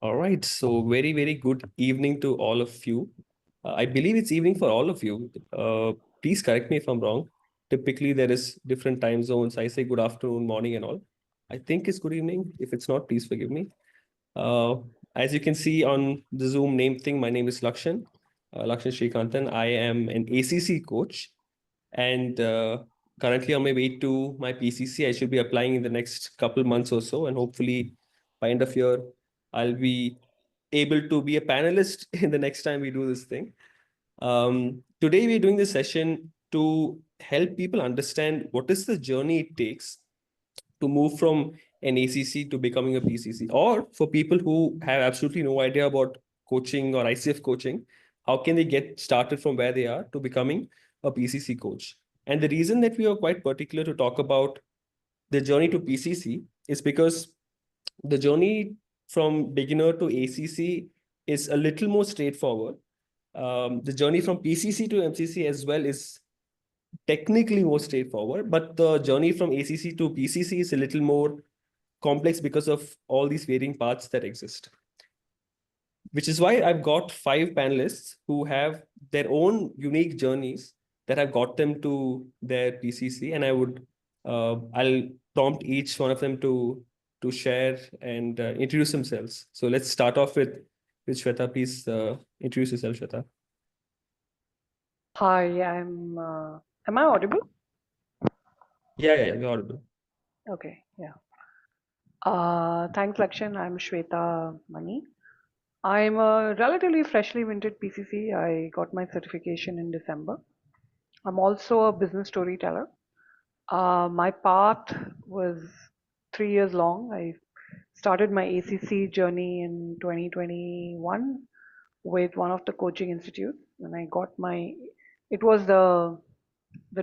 All right. So very, very good evening to all of you. I believe it's evening for all of you. Please correct me if I'm wrong. Typically, there is different time zones. I say good afternoon, morning, and all. I think it's good evening. If it's not, please forgive me. Uh, as you can see on the Zoom name thing, my name is Lakshan Srikanthan. I am an ACC coach, and currently on my way to my PCC. I should be applying in the next couple months or so, and hopefully by end of year, I'll be able to be a panelist in the next time we do this thing. Today we're doing this session to help people understand what is the journey it takes to move from an ACC to becoming a PCC, or for people who have absolutely no idea about coaching or ICF coaching, how can they get started from where they are to becoming a PCC coach? And the reason that we are quite particular to talk about the journey to PCC is because the journey from beginner to ACC is a little more straightforward. The journey from PCC to MCC as well is technically more straightforward, but the journey from ACC to PCC is a little more complex because of all these varying paths that exist. Which is why I've got 5 panelists who have their own unique journeys that have got them to their PCC, and I'll prompt each one of them to share and introduce themselves. So let's start off with Shweta. Please introduce yourself, Shweta. Hi, am I audible? Yeah, you're audible. Okay, yeah. Thanks, Lakshan. I'm Shweta Mani. I'm a relatively freshly minted PCC. I got my certification in December. I'm also a business storyteller. My path was 3 years long. I started my ACC journey in 2021 with one of the coaching institutes, and I got my. It was the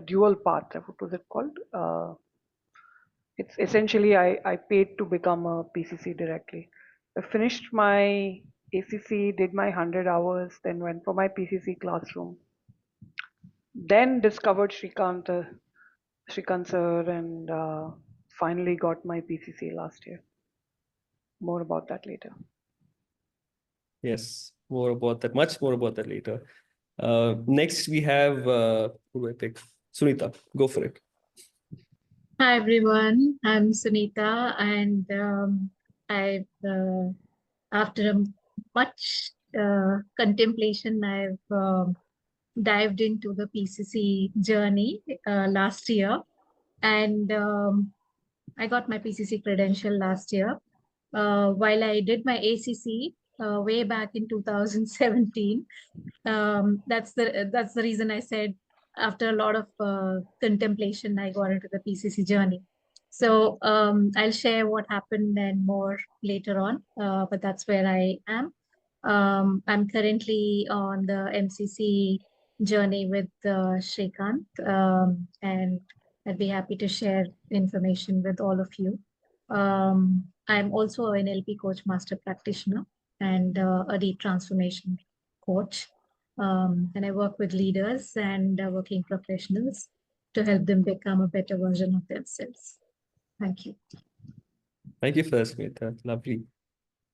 dual path. What was it called? It's essentially I paid to become a PCC directly. I finished my ACC, did my 100 hours, then went for my PCC classroom. Then discovered Srikant sir, and finally got my PCC last year. More about that later. Yes, more about that, much more about that later. Next, we have, who do I pick? Suneeta, go for it. Hi everyone, I'm Suneeta, and after a much contemplation, I've dived into the PCC journey last year, and I got my PCC credential last year. While I did my ACC way back in 2017, that's the reason I said after a lot of contemplation, I got into the PCC journey. So I'll share what happened and more later on, but that's where I am. I'm currently on the MCC journey with Shrikant, and I'd be happy to share information with all of you. I'm also an NLP coach master practitioner and a deep transformation coach. And I work with leaders and working professionals to help them become a better version of themselves. Thank you. Thank you for that, Suneeta. Lovely.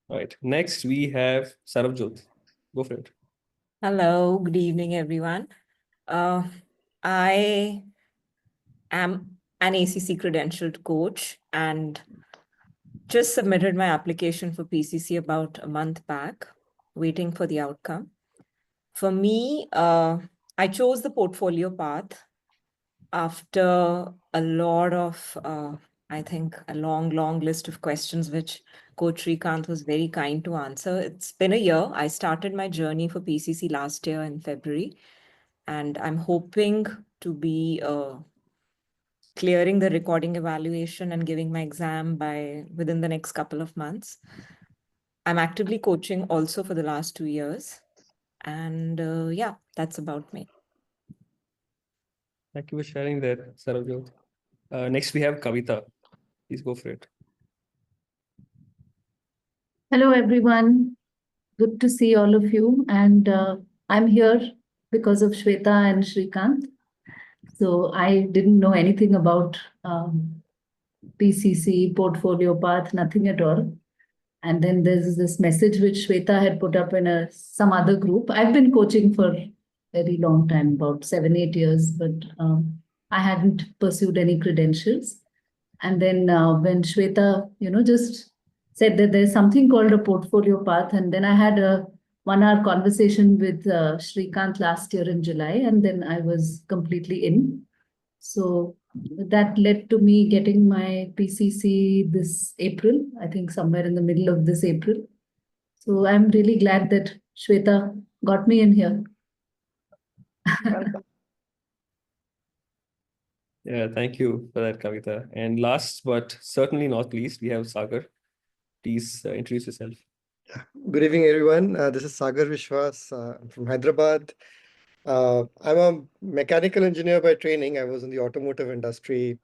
All right. Next, we have Saravjot. Go for it. Hello, good evening, everyone. I am an ACC credentialed coach and just submitted my application for PCC about a month back, waiting for the outcome. For me, I chose the portfolio path after a lot of, I think, a long list of questions, which Coach Srikant was very kind to answer. It's been a year. I started my journey for PCC last year in February, and I'm hoping to be clearing the recording evaluation and giving my exam within the next couple of months. I'm actively coaching also for the last 2 years. And yeah, that's about me. Thank you for sharing that, Saravjot. Next, we have Kavita. Please go for it. Hello, everyone. Good to see all of you. And I'm here because of Shweta and Srikant. So I didn't know anything about PCC, portfolio path, nothing at all. And then there's this message which Shweta had put up in some other group. I've been coaching for a very long time, about 7-8 years, but I hadn't pursued any credentials. And then when Shweta, just said that there's something called a portfolio path, and then I had a 1-hour conversation with Srikant last year in July, and then I was completely in. So that led to me getting my PCC this April, I think somewhere in the middle of this April. So I'm really glad that Shweta got me in here. Welcome. Yeah, thank you for that, Kavita. And last but certainly not least, we have Sagar. Please introduce yourself. Good evening, everyone. This is Sagar Vishwas. I'm from Hyderabad. I'm a mechanical engineer by training. I was in the automotive industry,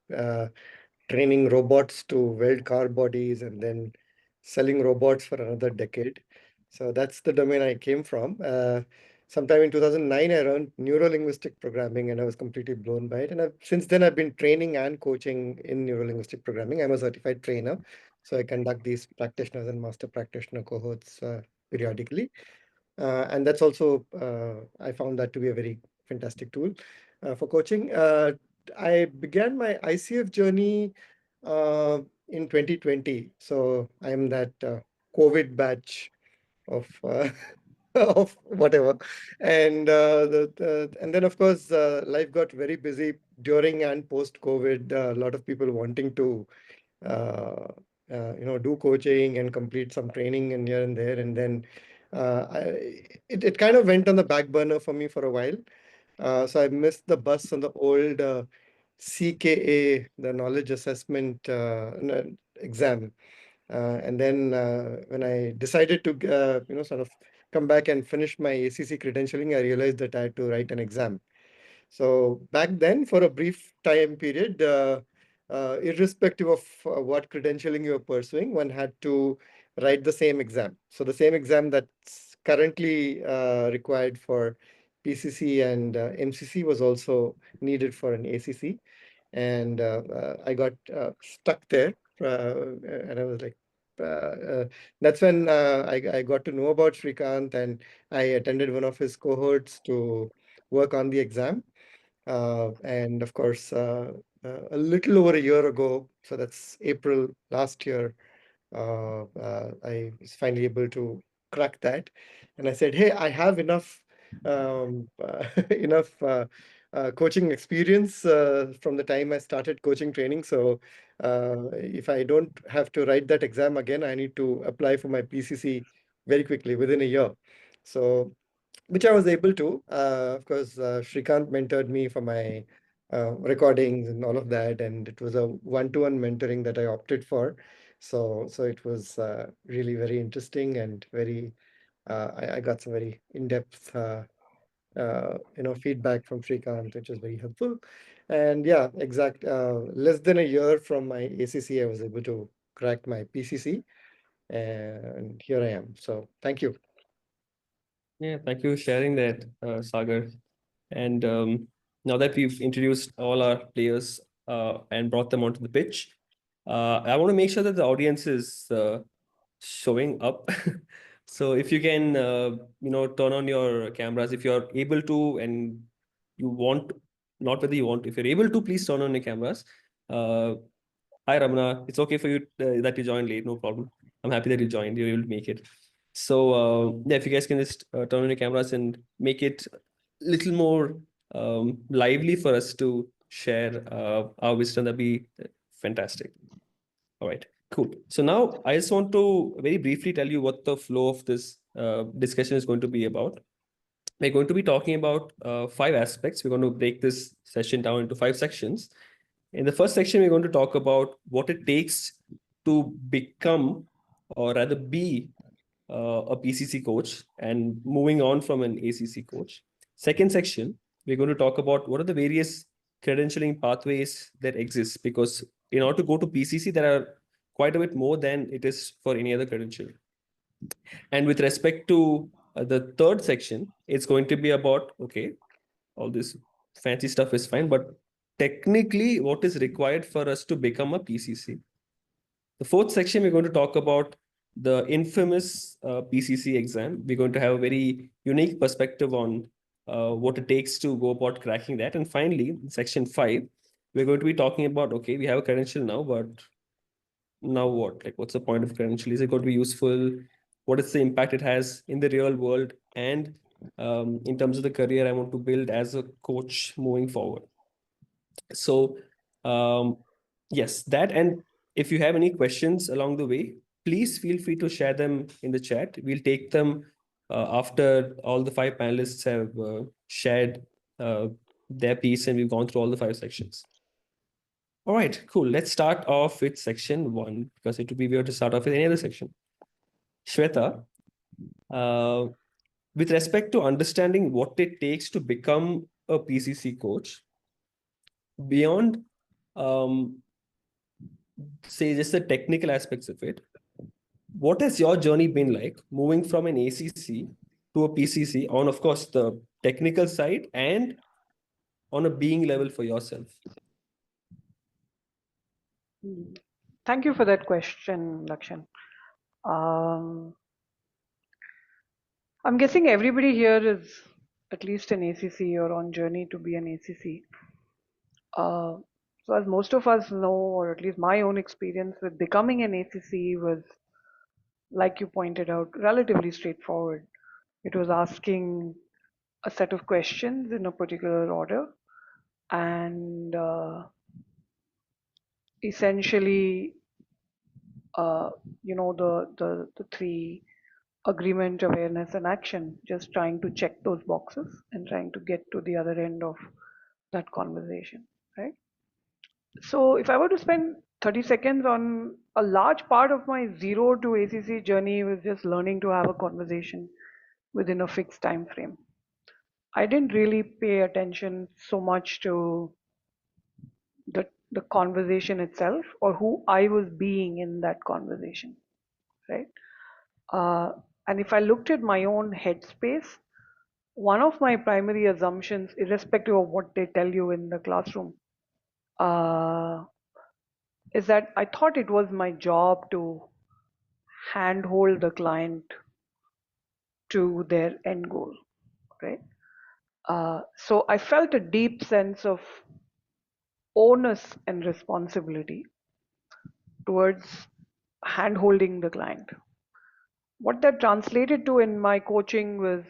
training robots to weld car bodies and then selling robots for another decade. So that's the domain I came from. Sometime in 2009, I learned neuro-linguistic programming and I was completely blown by it. And since then, I've been training and coaching in neuro-linguistic programming. I'm a certified trainer. So I conduct these practitioners and master practitioner cohorts periodically. And that's also, I found that to be a very fantastic tool for coaching. I began my ICF journey in 2020. So I'm that COVID batch of of whatever. And and then of course life got very busy during and post COVID. A lot of people wanting to uh, do coaching and complete some training and here and there. And then it kind of went on the back burner for me for a while. So I missed the bus on the old CKA, the knowledge assessment exam. And then when I decided to, sort of come back and finish my ACC credentialing, I realized that I had to write an exam. So back then, for a brief time period, irrespective of what credentialing you were pursuing, one had to write the same exam. So the same exam that's currently required for PCC and MCC was also needed for an ACC. And I got stuck there. And I was like, that's when I got to know about Srikant, and I attended one of his cohorts to work on the exam. And of course, a little over a year ago, so that's April last year, I was finally able to crack that. And I said, hey, I have enough enough coaching experience from the time I started coaching training. So if I don't have to write that exam again, I need to apply for my PCC very quickly within a year. So which I was able to. Of course, Srikant mentored me for my recordings and all of that, and it was a one-to-one mentoring that I opted for. So it was really very interesting and very. I got some very in-depth, feedback from Srikant, which was very helpful. And yeah, less than a year from my ACC, I was able to crack my PCC, and here I am. So thank you. Yeah, thank you for sharing that, Sagar. And now that we've introduced all our players and brought them onto the pitch, I want to make sure that the audience is showing up. So if you can, turn on your cameras if you're able to, and you want, not whether you want, if you're able to, please turn on your cameras. Hi, Ramana. It's okay for you that you joined late. No problem. I'm happy that you joined. You're able to make it. So yeah, if you guys can just turn on your cameras and make it a little more lively for us to share our wisdom, that'd be fantastic. All right, cool. So now I just want to very briefly tell you what the flow of this discussion is going to be about. We're going to be talking about 5 aspects. We're going to break this session down into 5 sections. In the first section, we're going to talk about what it takes to become, or rather be, a PCC coach and moving on from an ACC coach. Second section, we're going to talk about what are the various credentialing pathways that exist, because in order to go to PCC, there are quite a bit more than it is for any other credential. And with respect to the third section, it's going to be about, okay, all this fancy stuff is fine, but technically what is required for us to become a PCC. The fourth section, we're going to talk about the infamous PCC exam. We're going to have a very unique perspective on what it takes to go about cracking that. And finally, in section 5, we're going to be talking about, okay, we have a credential now, but now what? Like, what's the point of credential? Is it going to be useful? What is the impact it has in the real world? And in terms of the career I want to build as a coach moving forward. So, yes, that. And if you have any questions along the way, please feel free to share them in the chat. We'll take them after all the 5 panelists have shared their piece and we've gone through all the 5 sections. All right, cool. Let's start off with section 1 because it would be weird to start off with any other section. Shweta, with respect to understanding what it takes to become a PCC coach, beyond say just the technical aspects of it, what has your journey been like moving from an ACC to a PCC on, of course, the technical side and on a being level for yourself? Thank you for that question, Lakshan. I'm guessing everybody here is at least an ACC or on journey to be an ACC. So as most of us know, or at least my own experience with becoming an ACC was, like you pointed out, relatively straightforward. It was asking a set of questions in a particular order and essentially, the 3 agreement, awareness, and action, just trying to check those boxes and trying to get to the other end of that conversation, right? So if I were to spend 30 seconds on a large part of my 0 to ACC journey was just learning to have a conversation within a fixed time frame. I didn't really pay attention so much to the conversation itself or who I was being in that conversation, right? And if I looked at my own headspace, one of my primary assumptions, irrespective of what they tell you in the classroom, is that I thought it was my job to handhold the client to their end goal, right? So I felt a deep sense of onus and responsibility towards handholding the client. What that translated to in my coaching was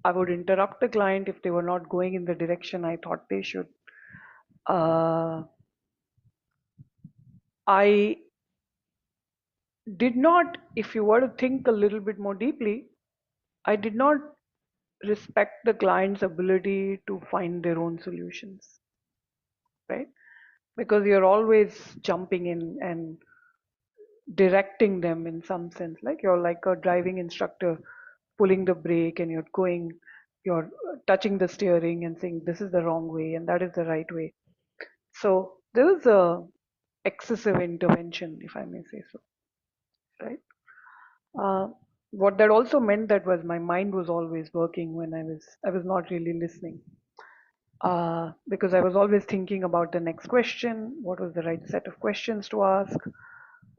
I would interrupt the client if they were not going in the direction I thought they should. I did not, if you were to think a little bit more deeply, I did not respect the client's ability to find their own solutions, right? Because you're always jumping in and directing them in some sense, like you're like a driving instructor pulling the brake and you're touching the steering and saying this is the wrong way and that is the right way. So there was a excessive intervention, if I may say so, right? What that also meant that was my mind was always working when I was not really listening, because I was always thinking about the next question, what was the right set of questions to ask,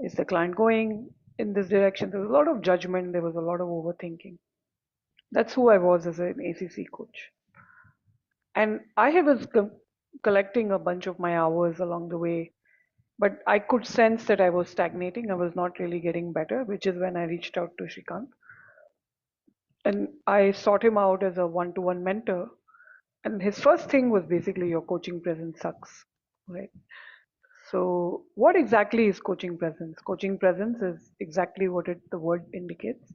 is the client going in this direction? There was a lot of judgment, there was a lot of overthinking. That's who I was as an ACC coach, and I was collecting a bunch of my hours along the way, but I could sense that I was stagnating. I was not really getting better, which is when I reached out to Srikant. And I sought him out as a one-to-one mentor. And his first thing was basically your coaching presence sucks, right? So what exactly is coaching presence? Coaching presence is exactly what the word indicates.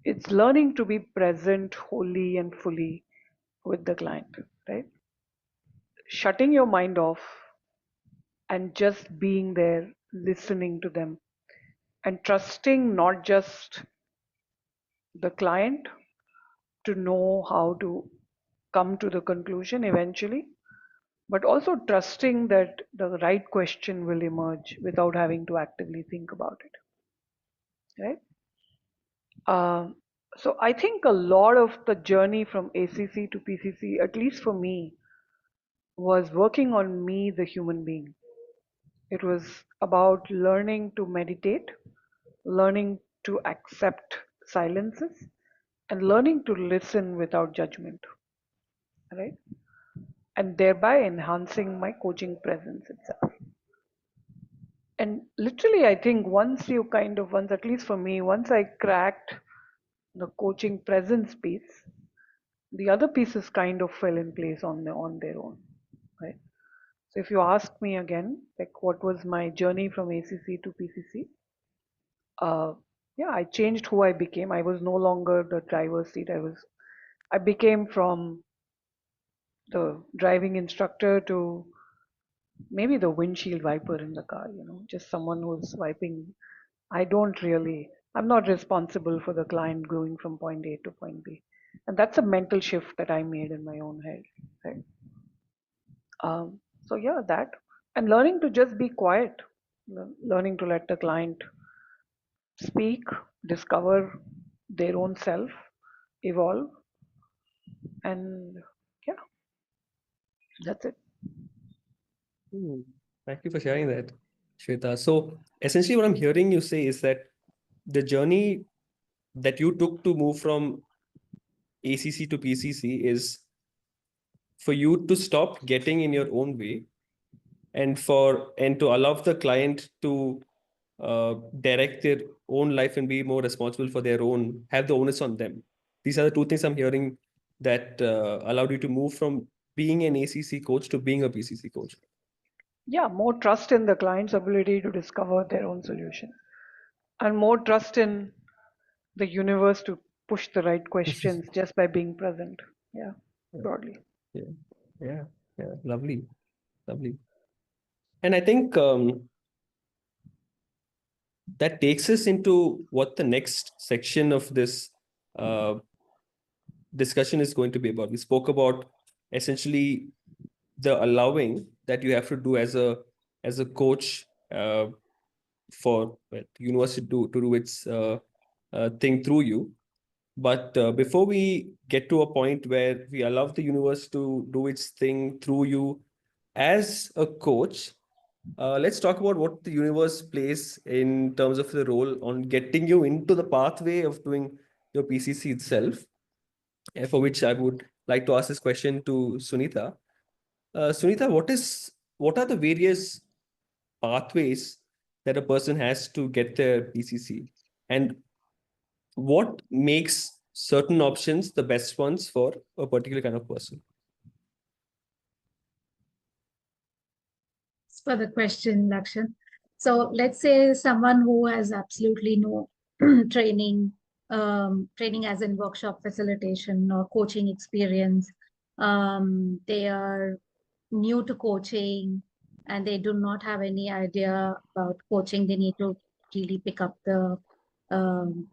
It's learning to be present wholly and fully with the client, right? Shutting your mind off and just being there, listening to them and trusting not just the client to know how to come to the conclusion eventually, but also trusting that the right question will emerge without having to actively think about it, right? So I think a lot of the journey from ACC to PCC, at least for me, was working on me, the human being. It was about learning to meditate, learning to accept silences, and learning to listen without judgment, right? And thereby enhancing my coaching presence itself. And literally, I think once you kind of, once, at least for me, once I cracked the coaching presence piece, the other pieces kind of fell in place on their own, right? So if you ask me again, like what was my journey from ACC to PCC, uh, yeah, I changed who I became. I was no longer the driver's seat. I became from the driving instructor to maybe the windshield wiper in the car, just someone who's wiping. I'm not responsible for the client going from point A to point B. And that's a mental shift that I made in my own head, right? So yeah, that, and learning to just be quiet, learning to let the client speak, discover their own self, evolve, and yeah, that's it. Hmm. Thank you for sharing that, Shweta. So essentially what I'm hearing you say is that the journey that you took to move from ACC to PCC is for you to stop getting in your own way and to allow the client to direct their own life and be more responsible for their own, have the onus on them. These are the two things I'm hearing that allowed you to move from being an ACC coach to being a PCC coach. Yeah, more trust in the client's ability to discover their own solution, and more trust in the universe to push the right questions just by being present. Yeah, Yeah, broadly. yeah, yeah, yeah. Lovely, lovely. And I think that takes us into what the next section of this uh, discussion is going to be about. We spoke about essentially the allowing that you have to do as a coach for well, the university to do its thing through you. But before we get to a point where we allow the universe to do its thing through you as a coach, let's talk about what the universe plays in terms of the role on getting you into the pathway of doing your PCC itself. For which I would like to ask this question to Suneeta. Suneeta, what are the various pathways that a person has to get their PCC, and what makes certain options the best ones for a particular kind of person? For the question, Lakshan. So let's say someone who has absolutely no training as in workshop facilitation or coaching experience. They are new to coaching and they do not have any idea about coaching. They need to really pick up the um,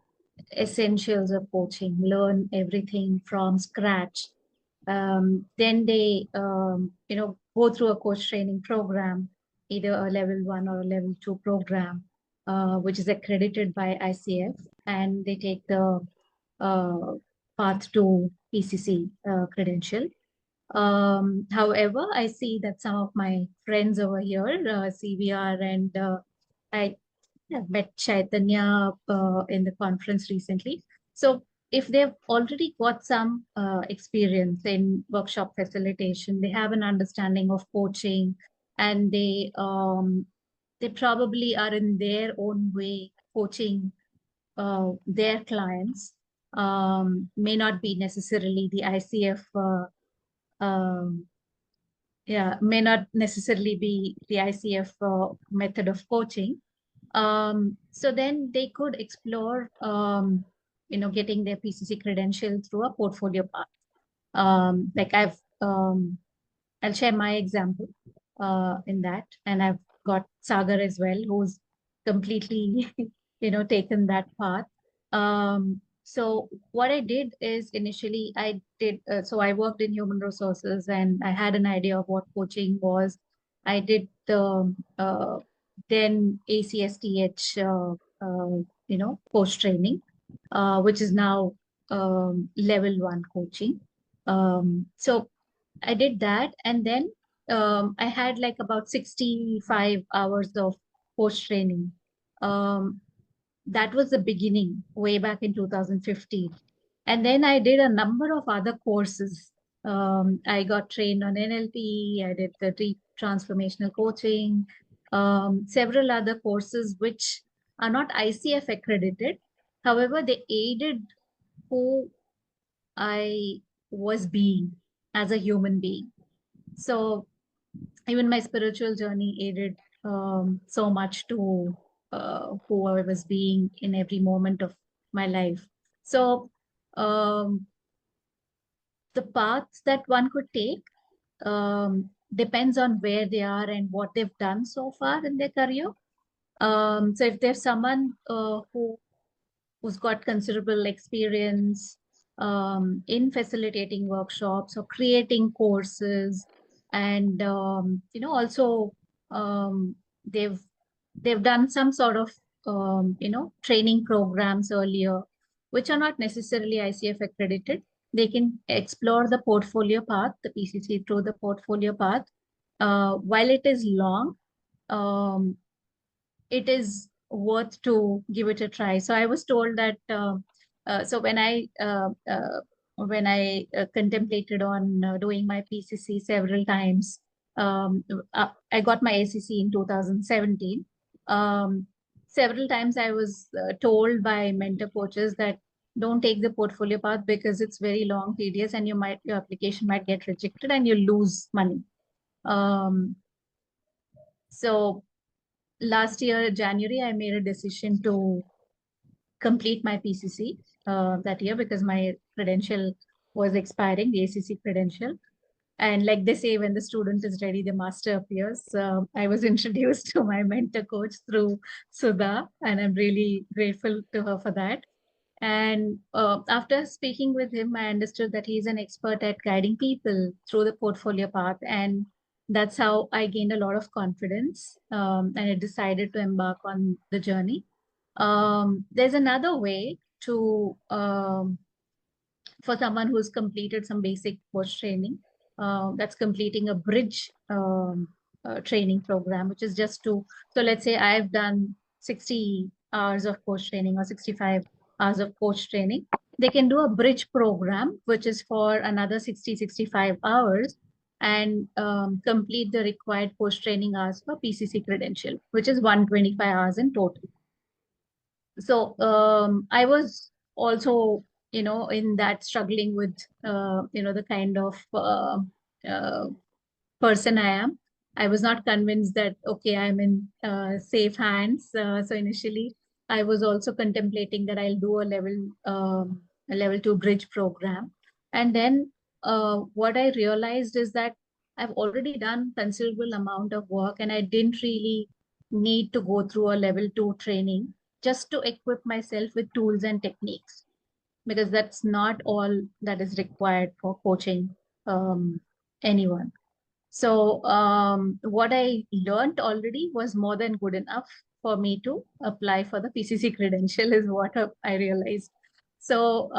essentials of coaching, learn everything from scratch. Then they, go through a coach training program, either a level 1 or a level 2 program, which is accredited by ICF, and they take the uh, path to PCC credential. However, I see that some of my friends over here, CVR, and I met Chaitanya in the conference recently. So if they've already got some experience in workshop facilitation, they have an understanding of coaching, and they probably are in their own way coaching their clients. May not be necessarily the ICF. May not necessarily be the ICF method of coaching. So then they could explore, getting their PCC credential through a portfolio path. Like I'll share my example in that, and I've got Sagar as well, who's completely, taken that path. So what I did is initially so I worked in human resources and I had an idea of what coaching was. I did the then ACSTH, coach training, which is now level 1 coaching. So I did that, and then I had like about 65 hours of coach training. that was the beginning way back in 2015. And then I did a number of other courses. I got trained on NLP, I did the deep transformational coaching, several other courses which are not ICF accredited. However, they aided who I was being as a human being. So even my spiritual journey aided so much to who I was being in every moment of my life. So the paths that one could take depends on where they are and what they've done so far in their career. So if there's someone who's got considerable experience in facilitating workshops or creating courses, and also they've done some sort of training programs earlier, which are not necessarily ICF accredited. They can explore the portfolio path, the PCC through the portfolio path. While it is long, it is worth to give it a try. So I was told that so when I contemplated on doing my PCC several times, I got my ACC in 2017. Several times I was told by mentor coaches that don't take the portfolio path because it's very long, tedious, and your application might get rejected and you lose money. So last year, January, I made a decision to complete my PCC that year because my credential was expiring, the ACC credential. And like they say, when the student is ready, the master appears. I was introduced to my mentor coach through Sudha, and I'm really grateful to her for that. And after speaking with him, I understood that he's an expert at guiding people through the portfolio path. And that's how I gained a lot of confidence and I decided to embark on the journey. There's another way to for someone who's completed some basic coach training, that's completing a bridge training program, which is just to, so let's say I've done 60 hours of coach training or 65 hours of coach training. They can do a bridge program, which is for another 60, 65 hours and complete the required coach training hours for PCC credential, which is 125 hours in total. So I was also, in that struggling with, the kind of person I am. I was not convinced that, okay, I'm in safe hands. So initially, I was also contemplating that I'll do a level 2 bridge program. And then what I realized is that I've already done considerable amount of work and I didn't really need to go through a level 2 training just to equip myself with tools and techniques, because that's not all that is required for coaching anyone. So what I learned already was more than good enough for me to apply for the PCC credential is what I realized. So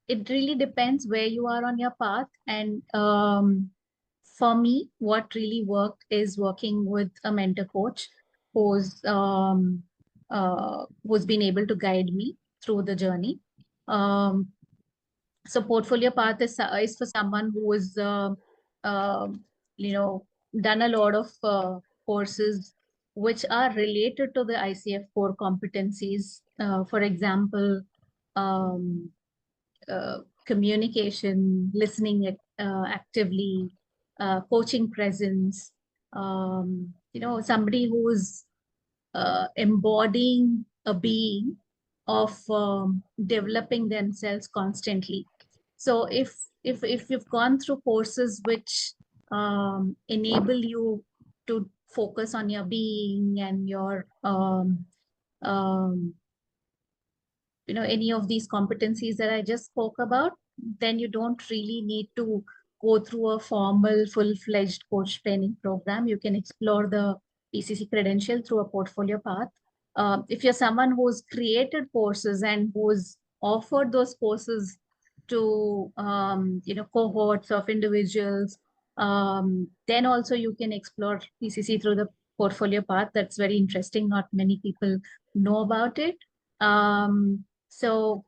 it really depends where you are on your path. And for me, what really worked is working with a mentor coach who's been able to guide me through the journey. So portfolio path is for someone who is done a lot of courses which are related to the ICF core competencies. For example, communication, listening actively, coaching presence, somebody who's embodying a being of developing themselves constantly. So if you've gone through courses which enable you to focus on your being and your any of these competencies that I just spoke about, then you don't really need to go through a formal, full-fledged coach training program. You can explore the PCC credential through a portfolio path. If you're someone who's created courses and who's offered those courses to cohorts of individuals, then also you can explore PCC through the portfolio path. That's very interesting. Not many people know about it. So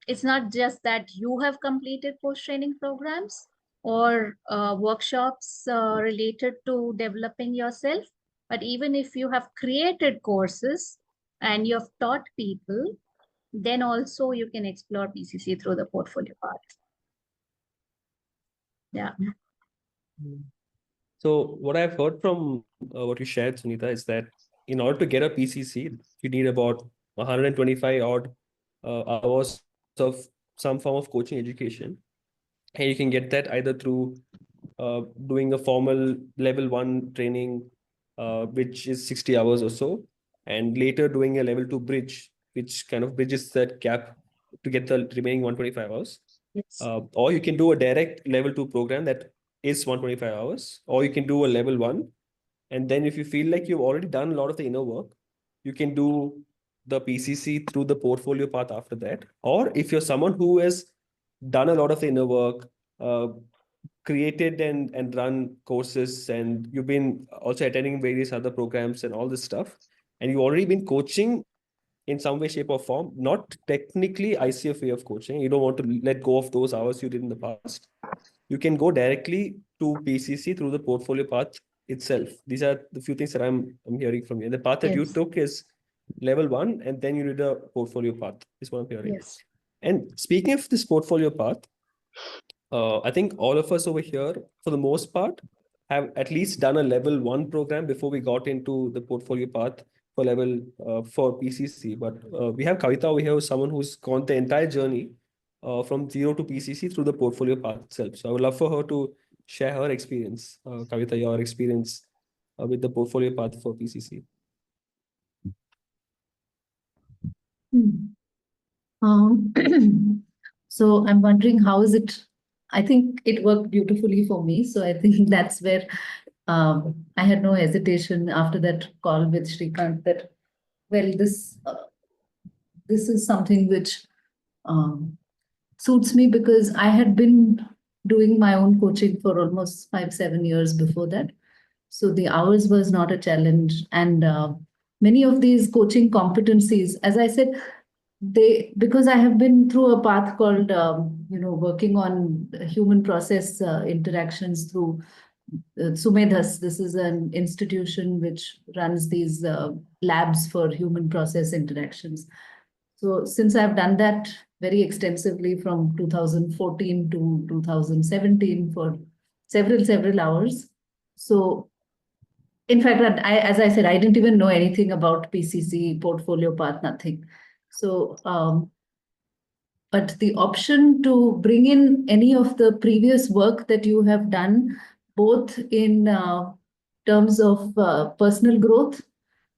it's not just that you have completed post-training programs or workshops related to developing yourself, but even if you have created courses and you have taught people, then also you can explore PCC through the portfolio part. Yeah. So what I've heard from what you shared, Suneeta, is that in order to get a PCC, you need about 125 odd hours of some form of coaching education. And you can get that either through doing a formal level 1 training, which is 60 hours or so, and later doing a level 2 bridge, which kind of bridges that gap to get the remaining 125 hours. Yes. Or you can do a direct level 2 program that is 125 hours, or you can do a level 1. And then if you feel like you've already done a lot of the inner work, you can do the PCC through the portfolio path after that. Or if you're someone who has done a lot of the inner work, uh, created and run courses, and you've been also attending various other programs and all this stuff, and you've already been coaching in some way, shape, or form, not technically ICF way of coaching. You don't want to let go of those hours you did in the past. You can go directly to PCC through the portfolio path itself. These are the few things that I'm hearing from you. The path that you Yes. took is level 1, and then you did a portfolio path, is what I'm hearing. Yes. And speaking of this portfolio path, I think all of us over here, for the most part, have at least done a level 1 program before we got into the portfolio path for level for PCC. But we have Kavita over here, who's someone who's gone the entire journey from zero to PCC through the portfolio path itself. So I would love for her to share her experience, Kavita, your experience with the portfolio path for PCC. Um, so I'm wondering, how is it? I think it worked beautifully for me. So I think that's where I had no hesitation after that call with Srikant that, well, this is something which suits me, because I had been doing my own coaching for almost 5-7 years before that. So the hours was not a challenge. And many of these coaching competencies, as I said, because I have been through a path called, working on human process interactions through Sumedhas. This is an institution which runs these labs for human process interactions. So since I've done that very extensively from 2014 to 2017 for several hours. So in fact, as I said, I didn't even know anything about PCC, portfolio path, nothing. So, but the option to bring in any of the previous work that you have done, both in terms of personal growth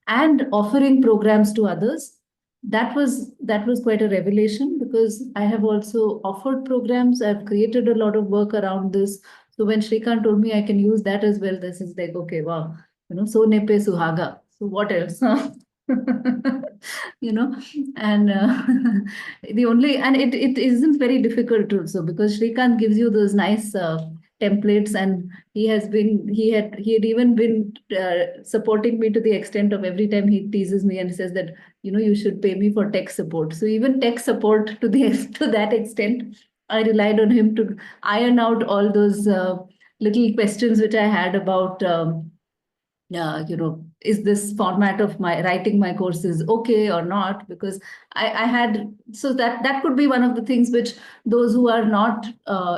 and offering programs to others, that was quite a revelation, because I have also offered programs. I've created a lot of work around this. So when Srikant told me I can use that as well, this is like, okay, wow, so nepe suhaga. So what else? And it isn't very difficult also, because Srikant gives you those nice templates, and he had even been supporting me to the extent of every time he teases me and says that, you should pay me for tech support. So even tech support to that extent, I relied on him to iron out all those little questions which I had about is this format of my writing my courses okay or not? Because I had, so that could be one of the things which those who are not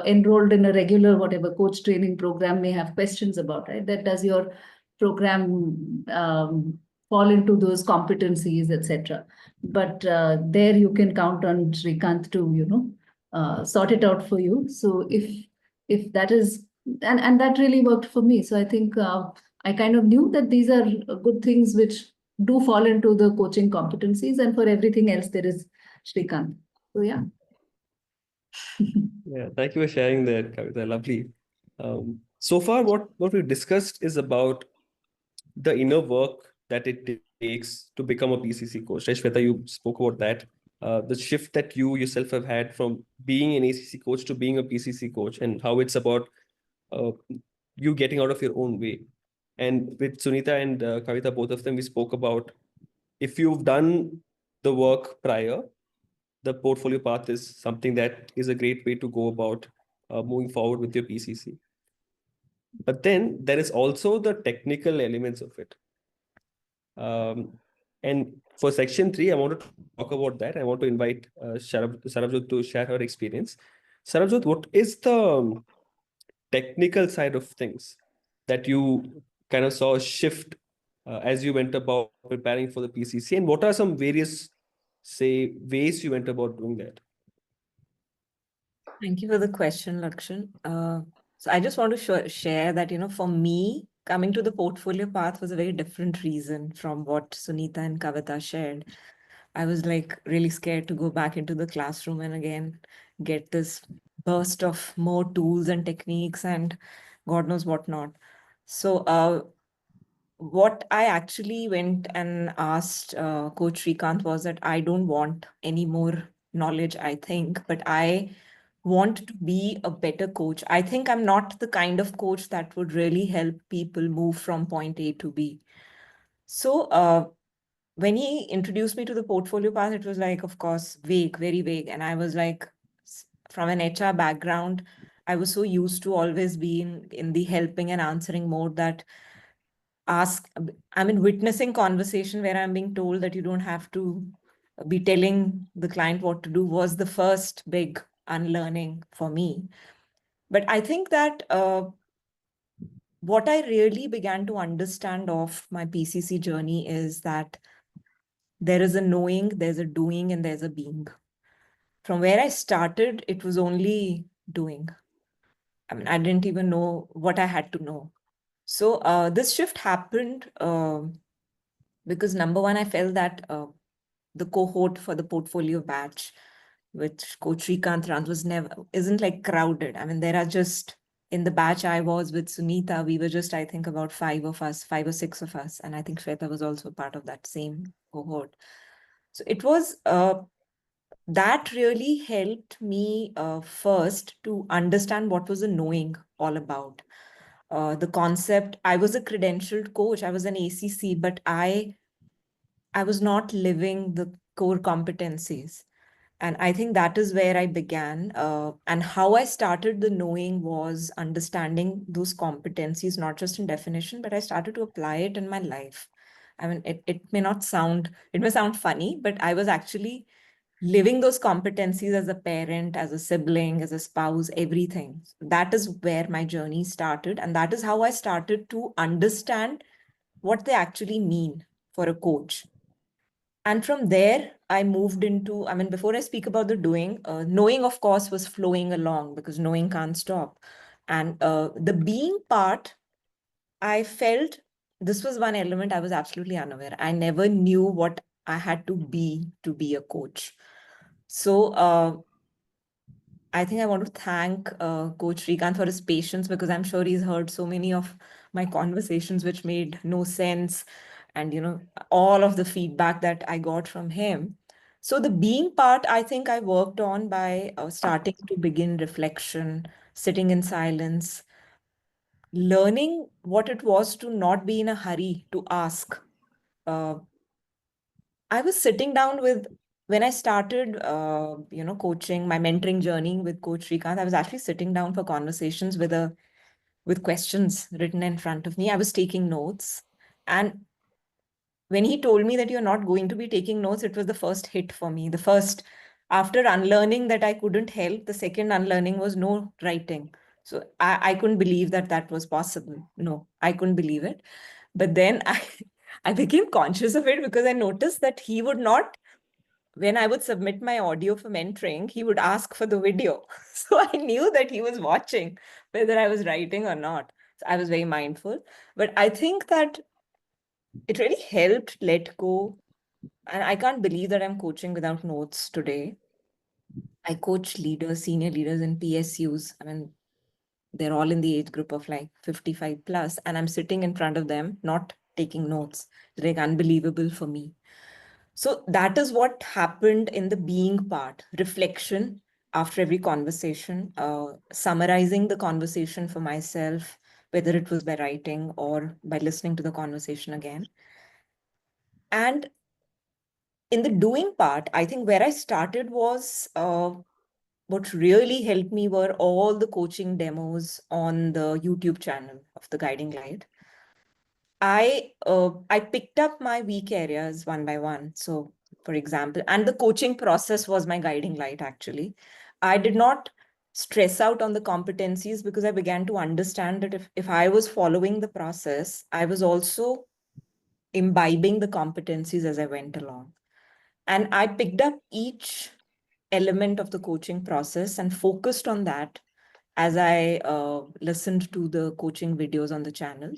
enrolled in a regular whatever coach training program may have questions about, right? That does your program fall into those competencies, etc. But there you can count on Srikant to sort it out for you. So if that is, and that really worked for me. So I think I kind of knew that these are good things which do fall into the coaching competencies, and for everything else there is Srikant. So yeah. Yeah, thank you for sharing that, Kavita. Lovely. So far, what we've discussed is about the inner work that it takes to become a PCC coach. Right, Shweta, you spoke about that. The shift that you yourself have had from being an ACC coach to being a PCC coach, and how it's about uh, you getting out of your own way. And with Suneeta and Kavita, both of them, we spoke about if you've done the work prior, the portfolio path is something that is a great way to go about moving forward with your PCC. But then there is also the technical elements of it. And for section 3, I want to talk about that. I want to invite Saravjot to share her experience. Saravjot, what is the technical side of things that you kind of saw a shift as you went about preparing for the PCC, and what are some various, say, ways you went about doing that? Thank you for the question, Lakshan. So I just want to share that, for me, coming to the portfolio path was a very different reason from what Suneeta and Kavita shared. I was like really scared to go back into the classroom and again get this burst of more tools and techniques and God knows what not. So what I actually went and asked Coach Srikant was that I don't want any more knowledge, I think, but I want to be a better coach. I think I'm not the kind of coach that would really help people move from point A to B. So when he introduced me to the portfolio path, it was like, of course, vague, very vague. And I was like, from an HR background, I was so used to always being in the helping and answering mode that witnessing conversation where I'm being told that you don't have to be telling the client what to do was the first big unlearning for me. But I think that what I really began to understand of my PCC journey is that there is a knowing, there's a doing, and there's a being. From where I started, it was only doing. I didn't even know what I had to know. So this shift happened because number one, I felt that the cohort for the portfolio batch, which Coach Srikant runs, isn't like crowded. There are just, in the batch I was with Suneeta, we were just, I think, about 5 or 6 of us. And I think Shweta was also part of that same cohort. So it was, that really helped me first to understand what was the knowing all about. The concept, I was a credentialed coach, I was an ACC, but I was not living the core competencies. And I think that is where I began. And how I started the knowing was understanding those competencies, not just in definition, but I started to apply it in my life. It may sound funny, but I was actually living those competencies as a parent, as a sibling, as a spouse, everything. That is where my journey started. And that is how I started to understand what they actually mean for a coach. And from there, I moved into, before I speak about the doing, knowing, of course, was flowing along because knowing can't stop. And the being part, I felt this was one element I was absolutely unaware. I never knew what I had to be a coach. So I think I want to thank Coach Srikant for his patience because I'm sure he's heard so many of my conversations which made no sense, and all of the feedback that I got from him. So the being part, I think I worked on by starting to begin reflection, sitting in silence, learning what it was to not be in a hurry to ask. I was sitting down with, when I started, coaching, my mentoring journey with Coach Srikant, I was actually sitting down for conversations with questions written in front of me. I was taking notes. And when he told me that you're not going to be taking notes, it was the first hit for me. The first, after unlearning that I couldn't help, the second unlearning was no writing. So I couldn't believe that that was possible. No, I couldn't believe it. But then I became conscious of it because I noticed that he would not, when I would submit my audio for mentoring, he would ask for the video. So I knew that he was watching whether I was writing or not. So I was very mindful. But I think that it really helped let go. And I can't believe that I'm coaching without notes today. I coach leaders, senior leaders in PSUs. They're all in the age group of like 55 plus, and I'm sitting in front of them, not taking notes. It's like unbelievable for me. So that is what happened in the being part, reflection after every conversation, summarizing the conversation for myself, whether it was by writing or by listening to the conversation again. And in the doing part, I think where I started was what really helped me were all the coaching demos on the YouTube channel of the Guiding Light. I picked up my weak areas one by one. So, for example, and the coaching process was my guiding light, actually. I did not stress out on the competencies because I began to understand that if I was following the process, I was also imbibing the competencies as I went along. And I picked up each element of the coaching process and focused on that as I listened to the coaching videos on the channel.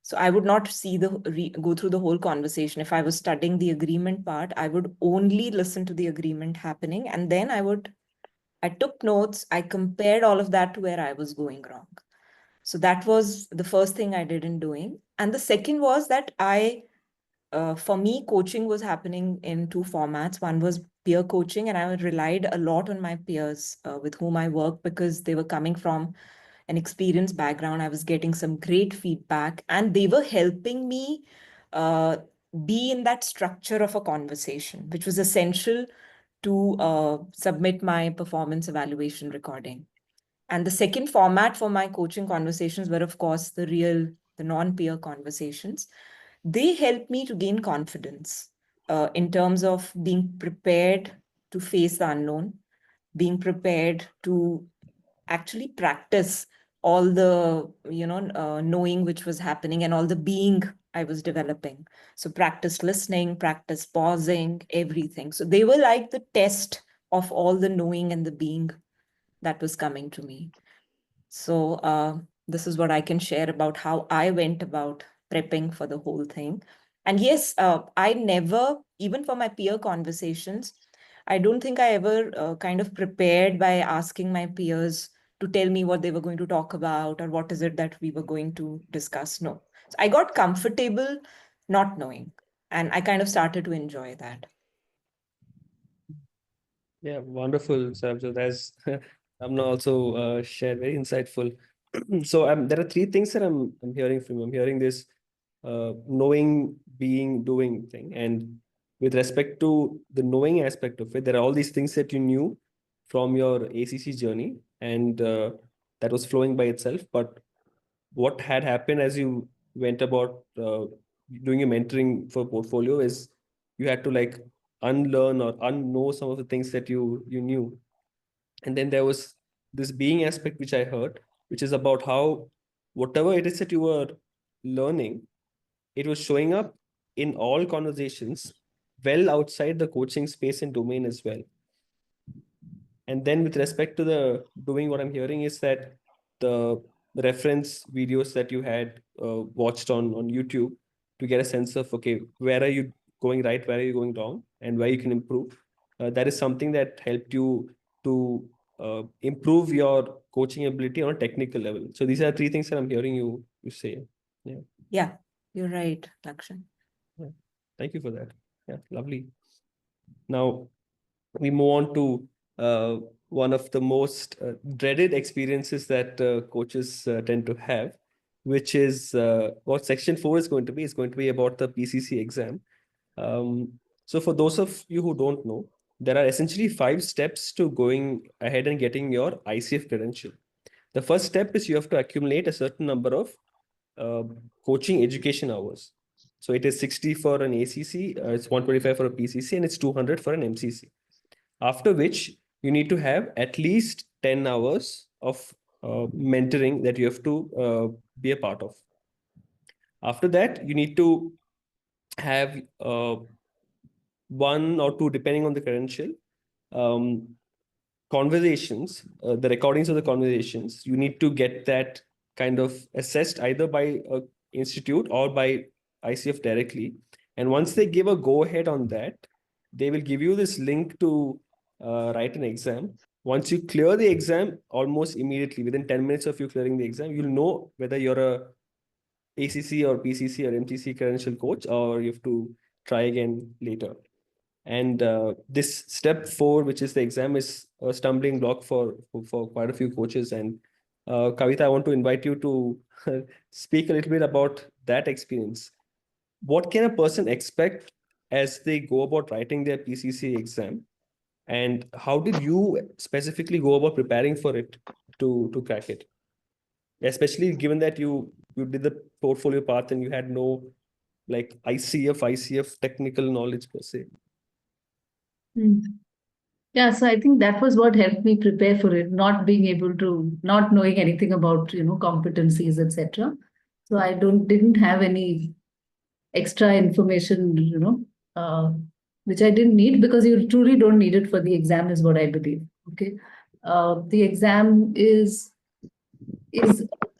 So I would not see go through the whole conversation. If I was studying the agreement part, I would only listen to the agreement happening. And then I took notes, I compared all of that to where I was going wrong. So that was the first thing I did in doing. And the second was that for me, coaching was happening in two formats. One was peer coaching, and I relied a lot on my peers with whom I worked because they were coming from an experienced background. I was getting some great feedback, and they were helping me be in that structure of a conversation, which was essential to submit my performance evaluation recording. And the second format for my coaching conversations were, of course, the non-peer conversations. They helped me to gain confidence in terms of being prepared to face the unknown, being prepared to actually practice all the knowing which was happening and all the being I was developing. So practice listening, practice pausing, everything. So they were like the test of all the knowing and the being that was coming to me. So this is what I can share about how I went about prepping for the whole thing. And yes, I never, even for my peer conversations, I don't think I ever kind of prepared by asking my peers to tell me what they were going to talk about or what is it that we were going to discuss. No. So I got comfortable not knowing, and I kind of started to enjoy that. Yeah, wonderful, Saravjot. As Amna also shared, very insightful. So there are three things that I'm hearing from you. I'm hearing this knowing, being, doing thing. And with respect to the knowing aspect of it, there are all these things that you knew from your ACC journey, and that was flowing by itself. But what had happened as you went about doing your mentoring for portfolio is you had to like unlearn or unknow some of the things that you knew. And then there was this being aspect which I heard, which is about how whatever it is that you were learning, it was showing up in all conversations well outside the coaching space and domain as well. And then with respect to the doing, what I'm hearing is that the reference videos that you had watched on YouTube to get a sense of, okay, where are you going right, where are you going wrong, and where you can improve. That is something that helped you to improve your coaching ability on a technical level. So these are three things that I'm hearing you say. Yeah. Yeah, you're right, Lakshan. Yeah. Thank you for that. Yeah, lovely. Now we move on to one of the most dreaded experiences that coaches tend to have, which is what section 4 is going to be. It's going to be about the PCC exam. So for those of you who don't know, there are essentially 5 steps to going ahead and getting your ICF credential. The first step is you have to accumulate a certain number of coaching education hours. So it is 60 for an ACC, it's 125 for a PCC, and it's 200 for an MCC. After which you need to have at least 10 hours of mentoring that you have to be a part of. After that, you need to have 1 or 2, depending on the credential, conversations, the recordings of the conversations. You need to get that kind of assessed either by an institute or by ICF directly. And once they give a go ahead on that, they will give you this link to write an exam. Once you clear the exam, almost immediately, within 10 minutes of you clearing the exam, you'll know whether you're a ACC or PCC or MCC credential coach, or you have to try again later. And this step 4, which is the exam, is a stumbling block for quite a few coaches. And Kavita, I want to invite you to speak a little bit about that experience. What can a person expect as they go about writing their PCC exam? And how did you specifically go about preparing for it to crack it? Especially given that you did the portfolio path and you had no like ICF technical knowledge per se. Hmm. Yeah, so I think that was what helped me prepare for it, not knowing anything about, competencies, etc. So I didn't have any extra information, uh, which I didn't need, because you truly don't need it for the exam, is what I believe. Okay. The exam is a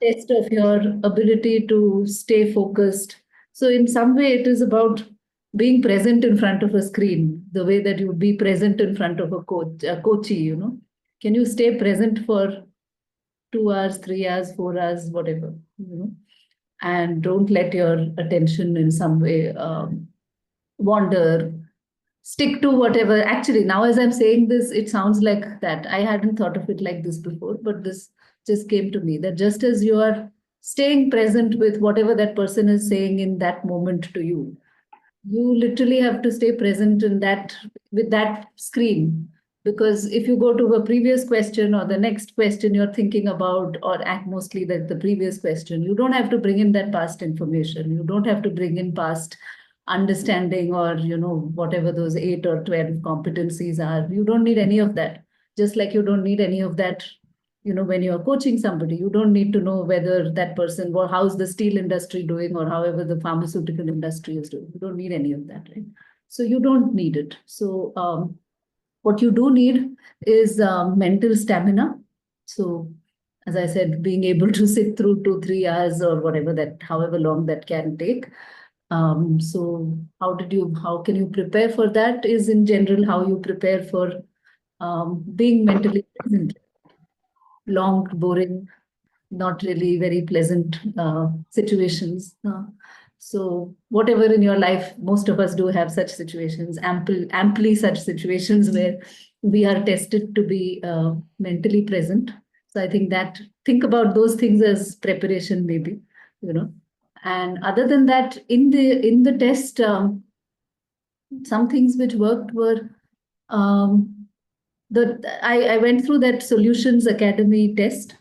test of your ability to stay focused. So in some way, it is about being present in front of a screen, the way that you would be present in front of a coachee, Can you stay present for 2 hours, 3 hours, 4 hours, whatever, and don't let your attention in some way wander. Stick to whatever. Actually, now as I'm saying this, it sounds like that. I hadn't thought of it like this before, but this just came to me, that just as you are staying present with whatever that person is saying in that moment to you, you literally have to stay present in that, with that screen. Because if you go to a previous question or the next question you're thinking about, or act mostly the previous question, you don't have to bring in that past information. You don't have to bring in past understanding, or whatever those 8 or 12 competencies are. You don't need any of that. Just like you don't need any of that, when you're coaching somebody, you don't need to know whether that person, or how's the steel industry doing, or however the pharmaceutical industry is doing. You don't need any of that, right? So you don't need it. So what you do need is mental stamina. So as I said, being able to sit through 2-3 hours or whatever, that however long that can take. So how can you prepare for that is in general how you prepare for being mentally present. Long, boring, not really very pleasant situations. So whatever in your life, most of us do have such situations, amply such situations where we are tested to be mentally present. So I think think about those things as preparation, maybe, And other than that, in the test, some things which worked were um, I went through that Solutions Academy test,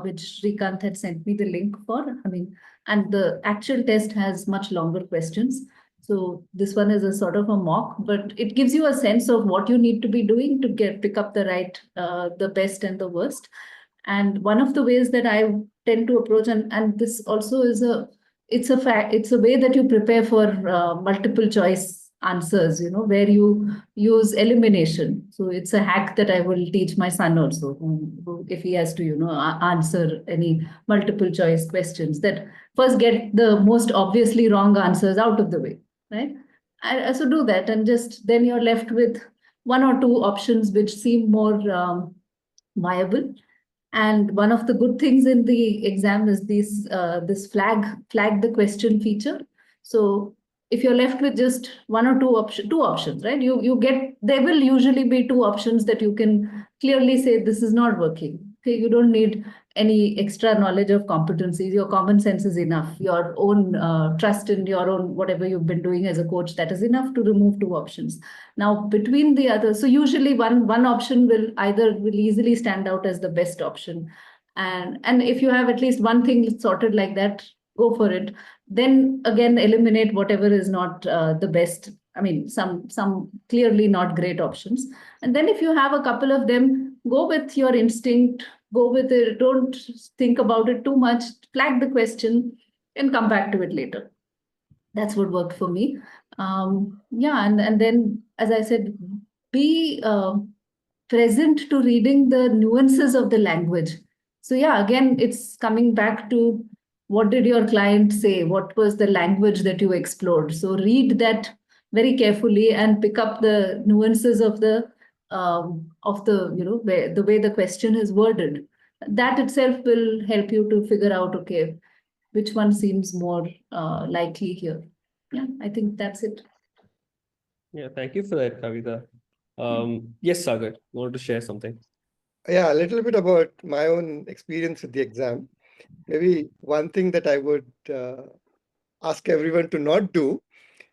which Srikant had sent me the link for. I mean, and the actual test has much longer questions. So this one is a sort of a mock, but it gives you a sense of what you need to be doing to pick up the best and the worst. And one of the ways that I tend to approach, and this also is it's a way that you prepare for multiple choice answers, where you use elimination. So it's a hack that I will teach my son also, if he has to, answer any multiple choice questions, that first get the most obviously wrong answers out of the way, right? I also do that, and just then you're left with one or two options which seem more viable. And one of the good things in the exam is this flag the question feature. So if you're left with just one or two options, right? There will usually be two options that you can clearly say this is not working. Okay, you don't need any extra knowledge of competencies. Your common sense is enough. Your own trust in your own whatever you've been doing as a coach, that is enough to remove two options. Now, between the others, so usually one option will easily stand out as the best option. And if you have at least one thing sorted like that, go for it. Then again, eliminate whatever is not the best. I mean, some clearly not great options. And then if you have a couple of them, go with your instinct, go with it. Don't think about it too much. Flag the question and come back to it later. That's what worked for me. Yeah, and then, as I said, be present to reading the nuances of the language. So yeah, again, it's coming back to what did your client say? What was the language that you explored? So read that very carefully and pick up the nuances of the the way the question is worded. That itself will help you to figure out, okay, which one seems more likely here. Yeah, I think that's it. Yeah, thank you for that, Kavita. Yes, Sagar, you wanted to share something? Yeah, a little bit about my own experience with the exam. Maybe one thing that I would ask everyone to not do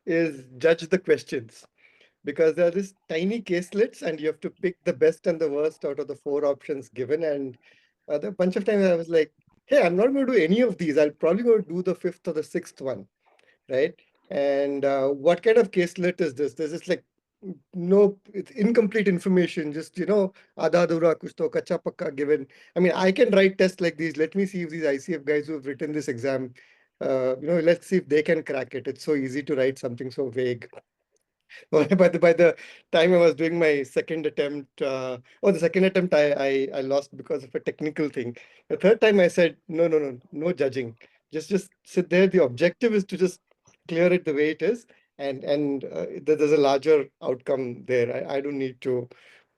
is judge the questions, because there are these tiny caselets and you have to pick the best and the worst out of the 4 options given. And a bunch of times I was like, hey, I'm not going to do any of these. I'll probably go do the 5th or the 6th one, right? And what kind of caselet is this? This is like no, it's incomplete information. Just adha adhura kuch to kacha pakka given. I mean, I can write tests like these. Let me see if these ICF guys who have written this exam, let's see if they can crack it. It's so easy to write something so vague. By the time I was doing my second attempt, the second attempt I lost because of a technical thing. The third time I said, no judging. Just sit there. The objective is to just clear it the way it is, and there's a larger outcome there. I don't need to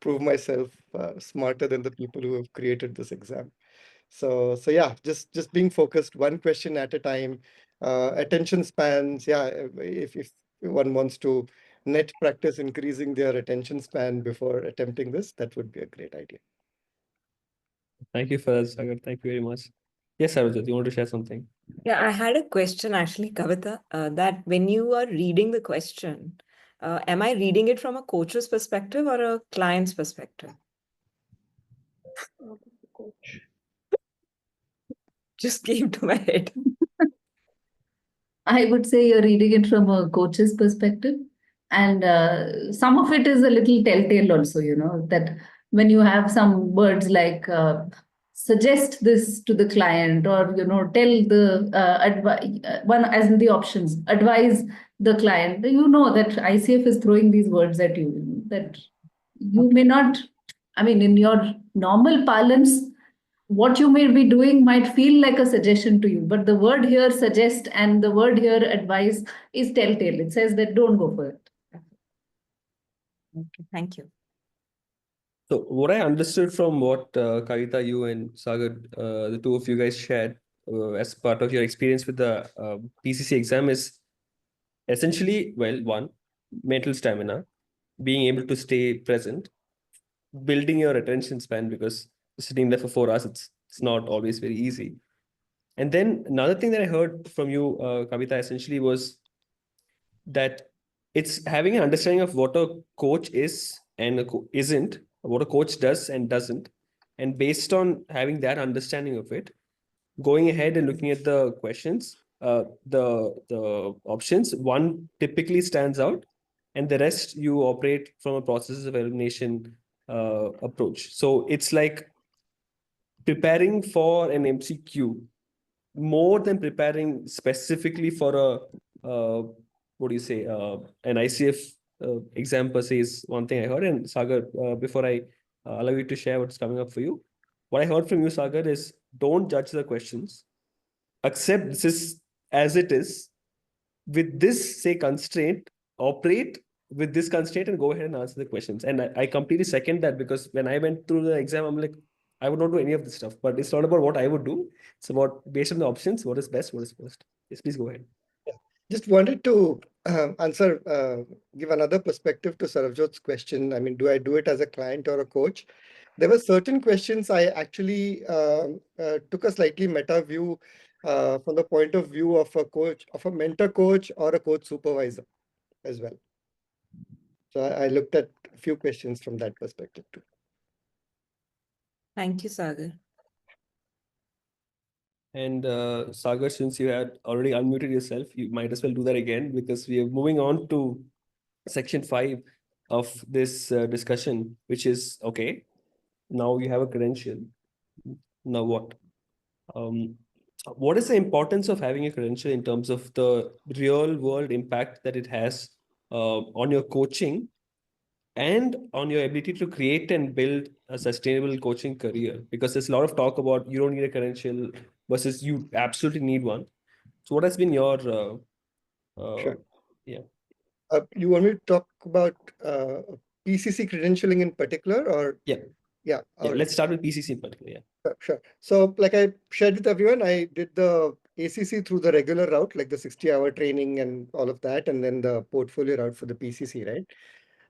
prove myself smarter than the people who have created this exam. So yeah, just being focused, one question at a time. Attention spans, yeah, if one wants to net practice increasing their attention span before attempting this, that would be a great idea. Thank you for that, Sagar. Thank you very much. Yes, Saravjot, you want to share something? Yeah, I had a question actually, Kavita, that when you are reading the question, am I reading it from a coach's perspective or a client's perspective? Coach. Just came to my head. I would say you're reading it from a coach's perspective. And some of it is a little telltale also, that when you have some words like suggest this to the client, or, tell the one as in the options, advise the client, you know that ICF is throwing these words at you that you may not, I mean, in your normal parlance, what you may be doing might feel like a suggestion to you, but the word here suggest and the word here advise is telltale. It says that don't go for it. Okay, thank you. So what I understood from what Kavita, you and Sagar, the two of you guys shared as part of your experience with the PCC exam is essentially, well, one, mental stamina, being able to stay present, building your attention span, because sitting there for 4 hours, it's not always very easy. And then another thing that I heard from you, Kavita, essentially was that it's having an understanding of what a coach is and isn't, what a coach does and doesn't. And based on having that understanding of it, going ahead and looking at the questions, the options, one typically stands out, and the rest you operate from a process of elimination approach. So it's like preparing for an MCQ more than preparing specifically for a what do you say an ICF exam per se is one thing I heard. And Sagar, before I allow you to share what's coming up for you, what I heard from you, Sagar, is don't judge the questions, accept this is as it is, with this say constraint, operate with this constraint and go ahead and answer the questions. And I completely second that, because when I went through the exam, I'm like, I would not do any of this stuff. But it's not about what I would do. It's about based on the options, what is best, what is worst. Yes, please go ahead. Just wanted to give another perspective to Saravjot's question. I mean, do I do it as a client or a coach? There were certain questions I actually took a slightly meta view from the point of view of a coach, of a mentor coach or a coach supervisor as well. So I looked at a few questions from that perspective too. Thank you, Sagar. And Sagar, since you had already unmuted yourself, you might as well do that again, because we are moving on to section 5 of this discussion, which is, okay, now you have a credential. Now what? What is the importance of having a credential in terms of the real world impact that it has on your coaching and on your ability to create and build a sustainable coaching career? Because there's a lot of talk about you don't need a credential versus you absolutely need one. So what has been your Sure. yeah. You want me to talk about PCC credentialing in particular, or? Yeah. Yeah. Yeah, let's start with PCC in particular. Yeah. Sure. So like I shared with everyone, I did the ACC through the regular route, like the 60-hour training and all of that, and then the portfolio route for the PCC, right?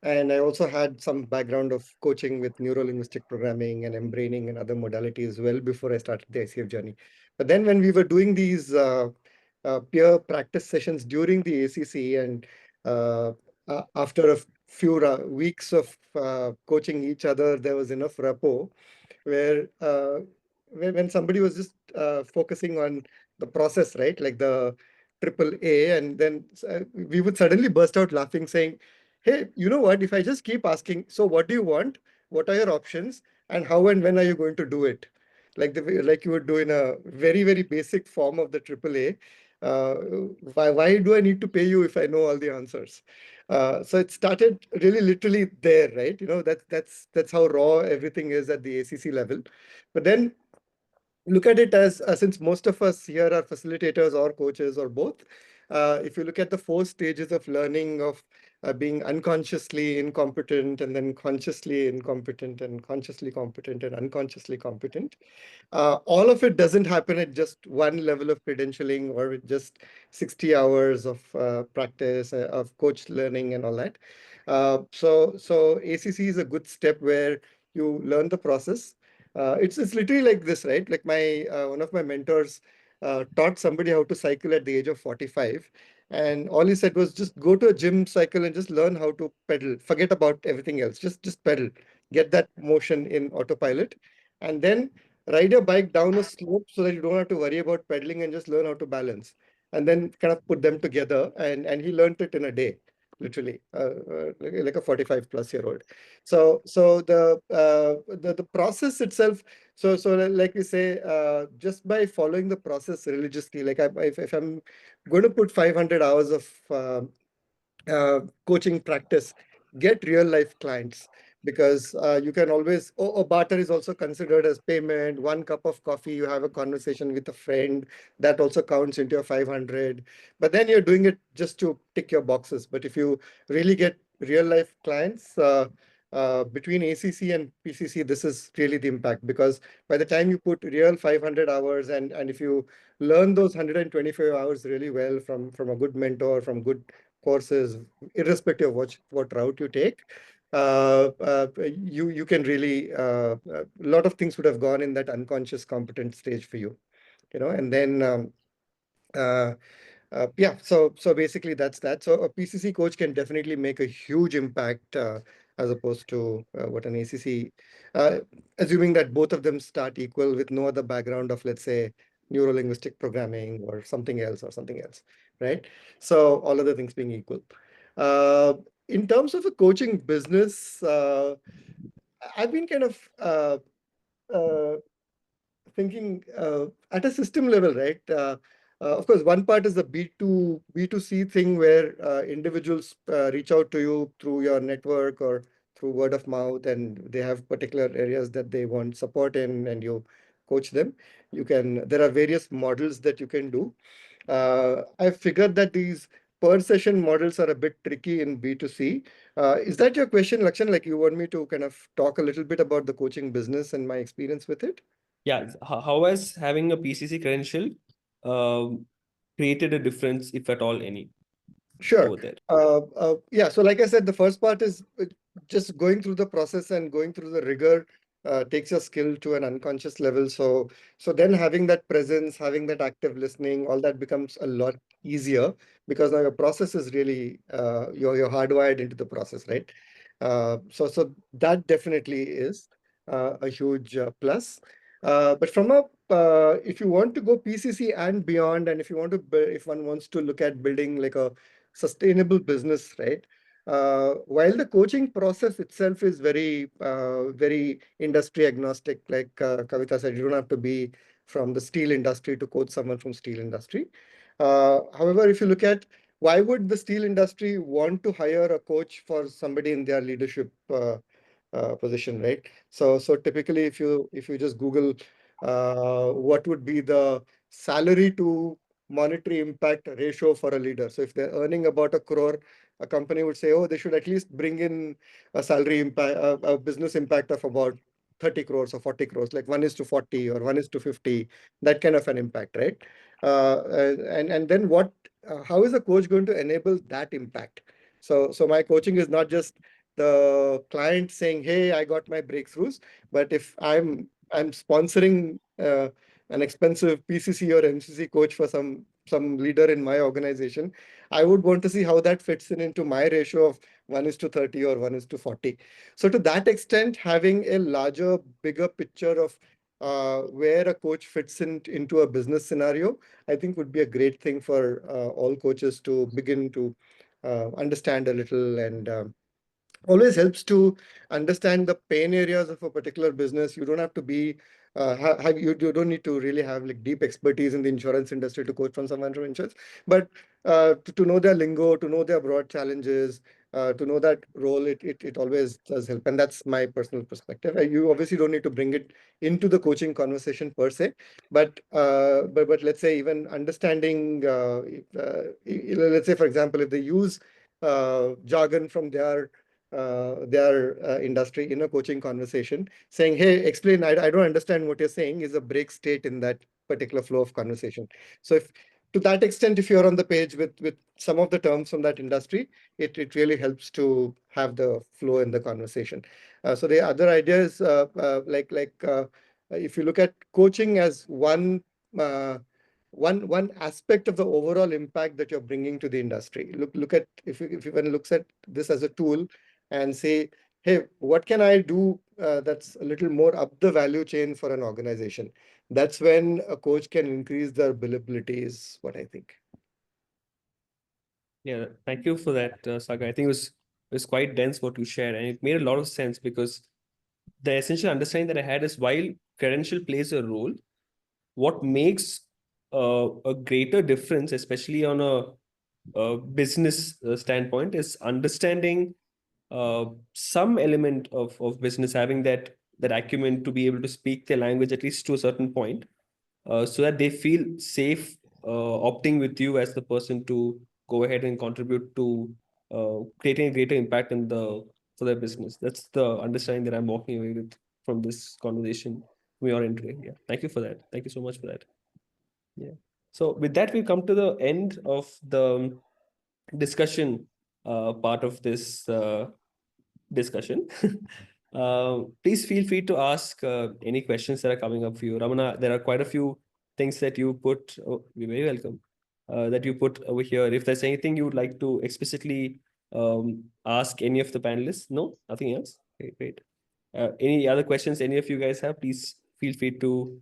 And I also had some background of coaching with neuro-linguistic programming and embraining and other modalities well before I started the ICF journey. But then when we were doing these peer practice sessions during the ACC, and After a few weeks of coaching each other, there was enough rapport where when somebody was just focusing on the process, right? Like the triple A, and then we would suddenly burst out laughing, saying, "Hey, you know what? If I just keep asking, so what do you want? What are your options? And how and when are you going to do it?" Like like you would do in a very, very basic form of the triple A. Uh, why do I need to pay you if I know all the answers? So it started really literally there, right? You know, that's how raw everything is at the ACC level. But then look at it as since most of us here are facilitators or coaches or both, if you look at the 4 stages of learning of being unconsciously incompetent and then consciously incompetent and consciously competent and unconsciously competent, all of it doesn't happen at just one level of credentialing or with just 60 hours of practice of coach learning and all that. So ACC is a good step where you learn the process. It's literally like this, right? Like my one of my mentors taught somebody how to cycle at the age of 45. And all he said was just go to a gym, cycle, and just learn how to pedal. Forget about everything else. Just pedal. Get that motion in autopilot. And then ride your bike down a slope so that you don't have to worry about pedaling and just learn how to balance. And then kind of put them together. And he learned it in a day, literally, like a 45 plus year old. So the process itself, so like we say, just by following the process religiously, like if I'm going to put 500 hours of coaching practice, get real life clients, because you can always, barter is also considered as payment. 1 cup of coffee, you have a conversation with a friend, that also counts into your 500. But then you're doing it just to tick your boxes. But if you really get real life clients, between ACC and PCC, this is really the impact, because by the time you put real 500 hours, and if you learn those 125 hours really well from a good mentor, from good courses, irrespective of what route you take, you can really a lot of things would have gone in that unconscious competent stage for you, you know. And then uh, yeah, so basically that's that. So a PCC coach can definitely make a huge impact as opposed to what an ACC, uh, assuming that both of them start equal with no other background of, let's say, neuro-linguistic programming or something else, right? So all other things being equal. Uh, in terms of a coaching business, I've been kind of uh, thinking at a system level, right? Of course, one part is the B2C thing where individuals reach out to you through your network or through word of mouth, and they have particular areas that they want support in, and you coach them. There are various models that you can do. I figured that these per session models are a bit tricky in B2C. Is that your question, Lakshan? Like you want me to kind of talk a little bit about the coaching business and my experience with it? Yeah, how has having a PCC credential created a difference, if at all any, Sure. over there? Yeah, so like I said, the first part is just going through the process and going through the rigor takes your skill to an unconscious level. So then having that presence, having that active listening, all that becomes a lot easier, because now your process is really you're hardwired into the process, right? So that definitely is a huge plus. But from a if you want to go PCC and beyond, and if you want to if one wants to look at building like a sustainable business, right? While the coaching process itself is very industry agnostic, like Kavita said, you don't have to be from the steel industry to coach someone from steel industry. However, if you look at why would the steel industry want to hire a coach for somebody in their leadership position, right? So typically, if you just Google what would be the salary to monetary impact ratio for a leader. So if they're earning about 1 crore, a company would say, oh, they should at least bring in a salary impact, a business impact of about 30 crores or 40 crores, like 1:40 or 1:50, that kind of an impact, right? And then how is a coach going to enable that impact? So my coaching is not just the client saying, hey, I got my breakthroughs, but if I'm sponsoring an expensive PCC or MCC coach for some some leader in my organization, I would want to see how that fits in into my ratio of 1:30 or 1:40. So to that extent, having a larger, bigger picture of where a coach fits into a business scenario, I think would be a great thing for all coaches to begin to understand a little, and always helps to understand the pain areas of a particular business. You don't have to be you don't need to really have like deep expertise in the insurance industry to coach from someone from insurance, but to know their lingo, to know their broad challenges, to know that role, it always does help. And that's my personal perspective. You obviously don't need to bring it into the coaching conversation per se, but let's say even understanding let's say, for example, if they use jargon from their industry in a coaching conversation, saying, hey, explain, I don't understand what you're saying, is a break state in that particular flow of conversation. So if to that extent, if you're on the page with some of the terms from that industry, it really helps to have the flow in the conversation. So the other idea is if you look at coaching as uh, one aspect of the overall impact that you're bringing to the industry. Look at, if you looks at this as a tool and say, hey, what can I do that's a little more up the value chain for an organization? That's when a coach can increase their billability, is what I think. Yeah, thank you for that, Saga. I think it was quite dense what you shared, and it made a lot of sense because the essential understanding that I had is while credential plays a role, what makes a greater difference, especially on a business standpoint, is understanding some element of business, having that acumen to be able to speak their language at least to a certain point, so that they feel safe opting with you as the person to go ahead and contribute to creating a greater impact for their business. That's the understanding that I'm walking away with from this conversation we are in today. Yeah, thank you for that. Thank you so much for that. Yeah. So with that, we come to the end of the discussion part of this discussion. Please feel free to ask any questions that are coming up for you. Ramana, there are quite a few things that you put. Oh, you're very welcome. That you put over here. If there's anything you would like to explicitly ask any of the panelists, no, nothing else. Okay, great. Any other questions any of you guys have? Please feel free to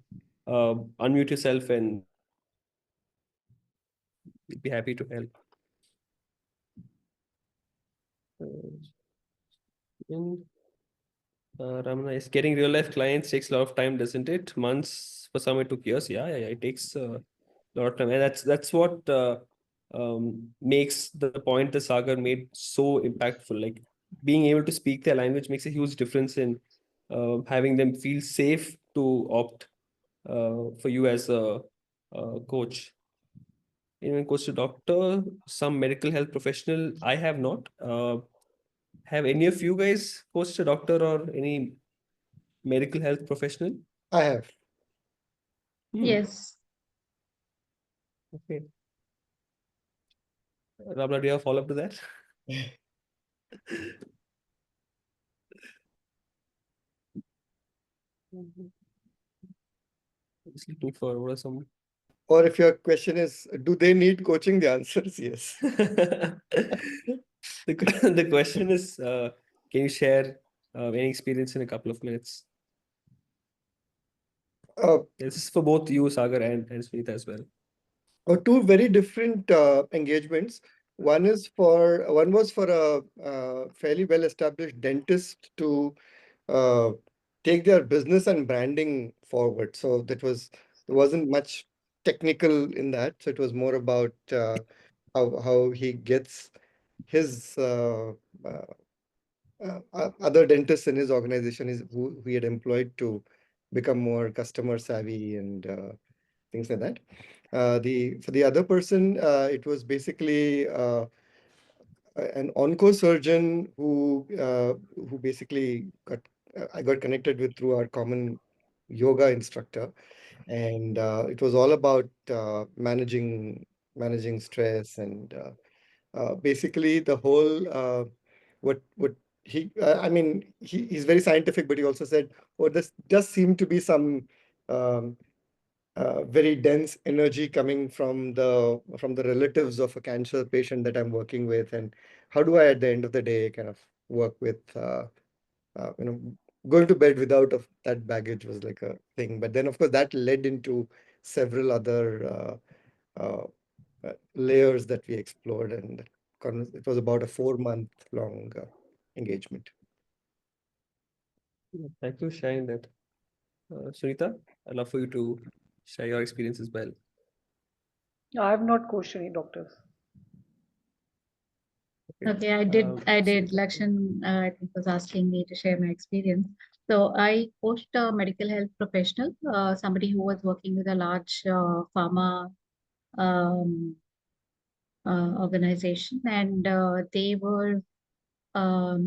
unmute yourself, and we'd be happy to help. And Ramana, is getting real life clients takes a lot of time, doesn't it? Months, for some it took years. Yeah, it takes a lot of time, and that's what makes the point that Sagar made so impactful. Like being able to speak their language makes a huge difference in having them feel safe to opt for you as a coach. Anyone coach to doctor, some medical health professional. I have not. Have any of you guys coached a doctor or any medical health professional? I have. Yes. Okay. Ramla, do you have a follow-up to that? Just looking for what are some. Or if your question is, do they need coaching? The answer is yes. The question is, can you share any experience in a couple of minutes? This is for both you, Sagar, and Suneeta as well. Two very different engagements. One was for a fairly well-established dentist to take their business and branding forward. So there wasn't much technical in that. So it was more about how he gets his other dentists in his organization who he had employed to become more customer savvy and things like that. For the other person, it was basically an onco surgeon who basically I got connected with through our common yoga instructor, and it was all about managing stress and basically the whole what I mean, he's very scientific, but he also said, oh, this does seem to be some very dense energy coming from the relatives of a cancer patient that I'm working with, and how do I at the end of the day kind of work with you know, going to bed without that baggage was like a thing. But then of course that led into several other layers that we explored, and it was about a 4-month long engagement. Thank you for sharing that. Suneeta, I'd love for you to share your experience as well. I have not coached any doctors. Okay, I did. Suneeta. Lakshan, I think, was asking me to share my experience. So I coached a medical health professional, somebody who was working with a large pharma um, organization, and they were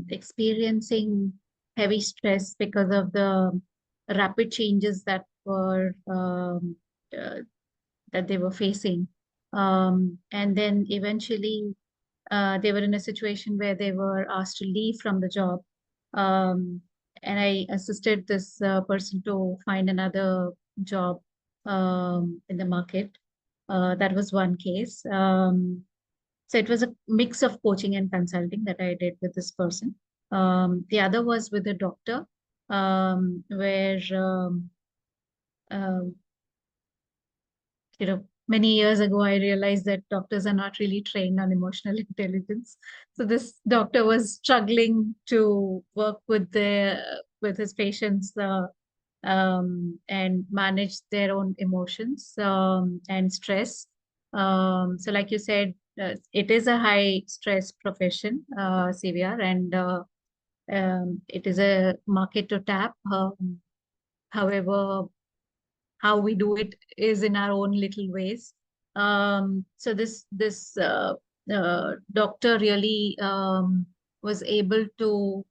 experiencing heavy stress because of the rapid changes that they were facing. And then eventually they were in a situation where they were asked to leave from the job. And I assisted this person to find another job in the market. That was one case. So it was a mix of coaching and consulting that I did with this person. The other was with a doctor, where um, many years ago, I realized that doctors are not really trained on emotional intelligence. So this doctor was struggling to work with his patients and manage their own emotions and stress. So like you said, it is a high stress profession, CVR, and it is a market to tap. However, how we do it is in our own little ways. So this doctor really was able to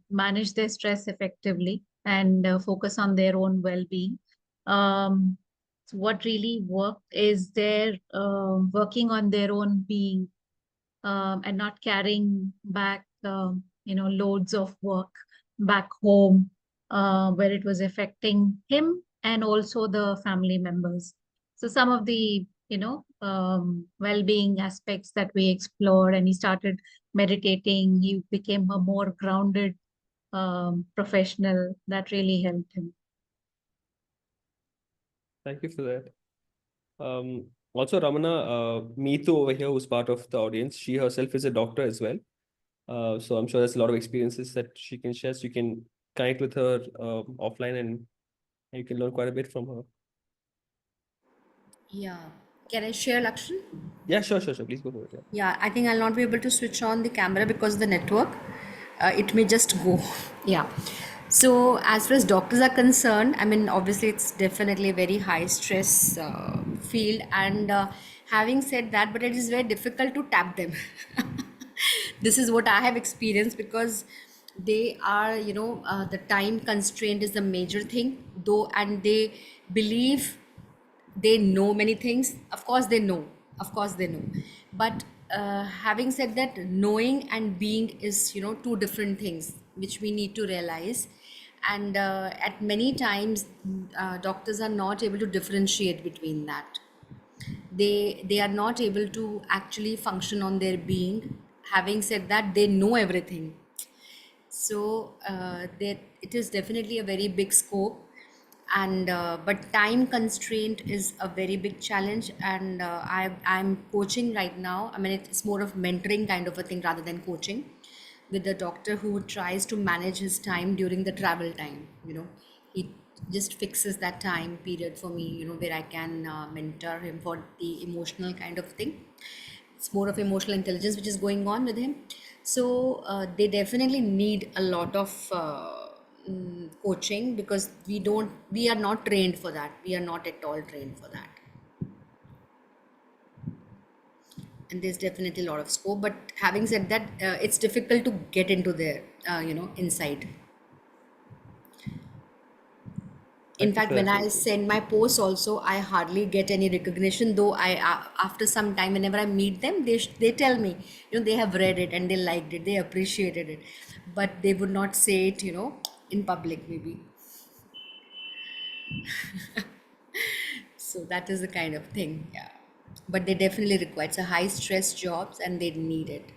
manage their stress effectively and focus on their own well-being. So what really worked is their working on their own being and not carrying back loads of work back home where it was affecting him and also the family members. So some of the well-being aspects that we explored, and he started meditating. He became a more grounded professional. That really helped him. Thank you for that. Also, Ramana, Meetu over here, who's part of the audience, she herself is a doctor as well. So I'm sure there's a lot of experiences that she can share. So you can connect with her offline, and you can learn quite a bit from her. Yeah. Can I share, Lakshan? Yeah, sure. Please go for it. Yeah, I think I'll not be able to switch on the camera because of the network. It may just go. Yeah. So as far as doctors are concerned, I mean, obviously it's definitely a very high stress field. And having said that, but it is very difficult to tap them. This is what I have experienced, because they are, the time constraint is the major thing, though, and they believe they know many things. Of course they know, but having said that, knowing and being is, two different things which we need to realize. And at many times doctors are not able to differentiate between that. They are not able to actually function on their being. Having said that, they know everything. So it is definitely a very big scope, and but time constraint is a very big challenge. And I'm coaching right now. I mean, it's more of mentoring kind of a thing rather than coaching, with a doctor who tries to manage his time during the travel time. He just fixes that time period for me, where I can mentor him for the emotional kind of thing. It's more of emotional intelligence which is going on with him. So they definitely need a lot of coaching, because we are not trained for that. We are not at all trained for that. And there's definitely a lot of scope, but having said that, it's difficult to get into their inside. In Thank you fact, for when that. I send my posts also, I hardly get any recognition, though after some time, whenever I meet them, they tell me, they have read it and they liked it, they appreciated it, but they would not say it, in public maybe. So that is the kind of thing, yeah. But they definitely require, it's a high stress jobs and they need it.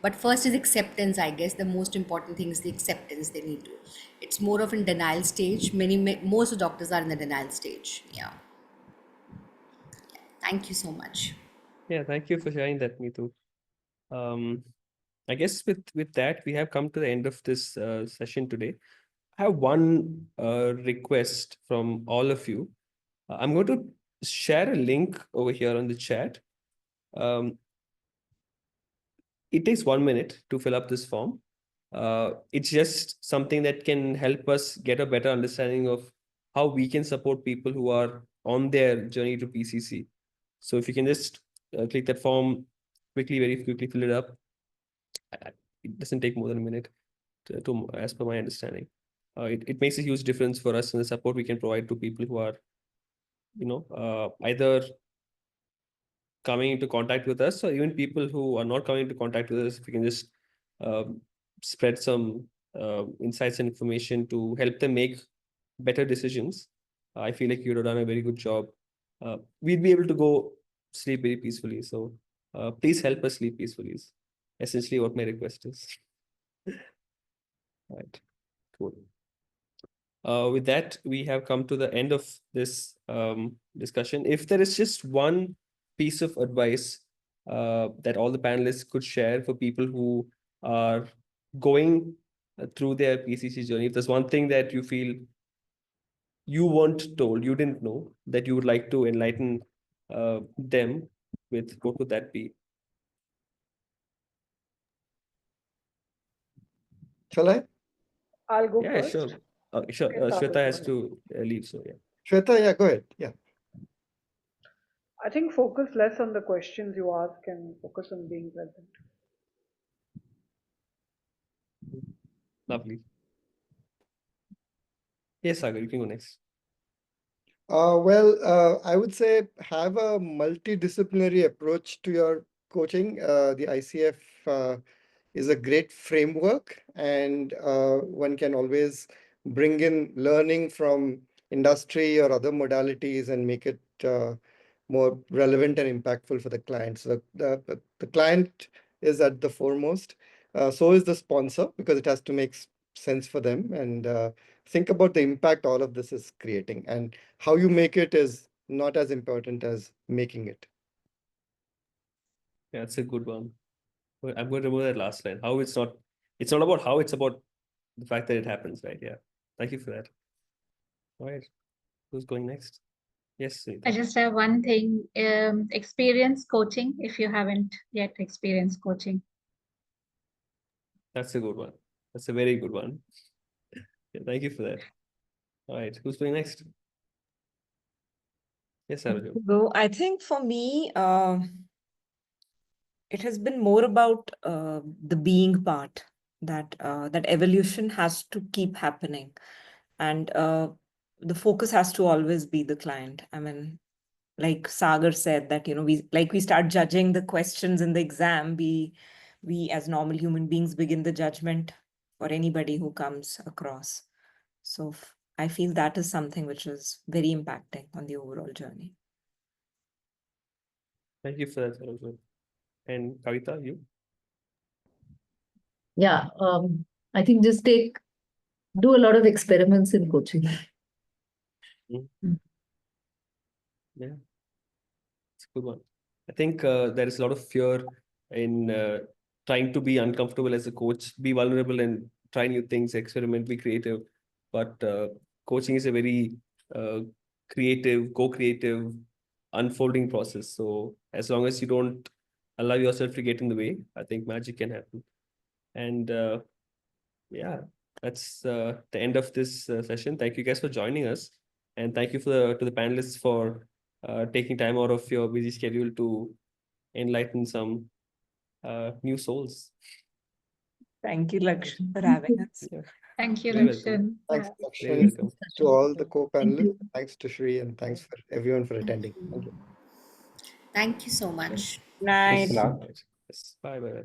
But first is acceptance, I guess. The most important thing is the acceptance they need to. It's more of in denial stage. Most doctors are in the denial stage. Yeah. Thank you so much. Yeah, thank you for sharing that, Neetu. I guess with that, we have come to the end of this session today. I have one request from all of you. I'm going to share a link over here on the chat. It takes 1 minute to fill up this form. It's just something that can help us get a better understanding of how we can support people who are on their journey to PCC. So if you can just click that form quickly, very quickly fill it up. It doesn't take more than a minute as per my understanding. It makes a huge difference for us in the support we can provide to people who are, either coming into contact with us, or even people who are not coming into contact with us. If we can just spread some insights and information to help them make better decisions, I feel like you'd have done a very good job. We'd be able to go sleep very peacefully. So please help us sleep peacefully is essentially what my request is. Right. Cool. With that, we have come to the end of this discussion. If there is just one piece of advice that all the panelists could share for people who are going through their PCC journey, if there's one thing that you feel you weren't told, you didn't know, that you would like to enlighten them with, what would that be? Shall I? I'll go Yeah, first. sure. Sure. Okay, Sagar, Shweta go has ahead. to leave, so yeah. Shweta, yeah, go ahead. Yeah. I think focus less on the questions you ask and focus on being present. Lovely. Yes, Sagar, you can go next. I would say have a multidisciplinary approach to your coaching. The ICF is a great framework, and one can always bring in learning from industry or other modalities and make it more relevant and impactful for the client. So the client is at the foremost. So is the sponsor, because it has to make sense for them, and think about the impact all of this is creating, and how you make it is not as important as making it. Yeah, that's a good one. I'm going to remove that last line. How it's not about how, it's about the fact that it happens, right? Yeah. Thank you for that. All right. Who's going next? Yes, Suneeta. I just have one thing, experience coaching if you haven't yet experienced coaching. That's a good one. That's a very good one. Yeah, thank you for that. All right. Who's going next? Yes, Saravjot. So I think for me, it has been more about the being part, that that evolution has to keep happening, and the focus has to always be the client. I mean, like Sagar said, that we start judging the questions in the exam. We as normal human beings begin the judgment for anybody who comes across. So I feel that is something which is very impacting on the overall journey. Thank you for that, Saravjot. And Kavita, you? Yeah, I think just do a lot of experiments in coaching. Yeah, it's a good one. I think there is a lot of fear in trying to be uncomfortable as a coach, be vulnerable and try new things, experiment, be creative. But coaching is a very creative, co-creative, unfolding process. So as long as you don't allow yourself to get in the way, I think magic can happen. And yeah, that's the end of this session. Thank you guys for joining us, and thank you to the panelists for taking time out of your busy schedule to enlighten some new souls. Thank you, Lakshan, for having us. Yeah, Thank you, very welcome. Lakshan. Thanks, Very Lakshan, welcome. to all the Thank co-panelists. you. Thanks to Shri, and thanks for everyone for attending. Thank you. Thank you so much. Night. Yes. Yes. Bye. Bye. Bye.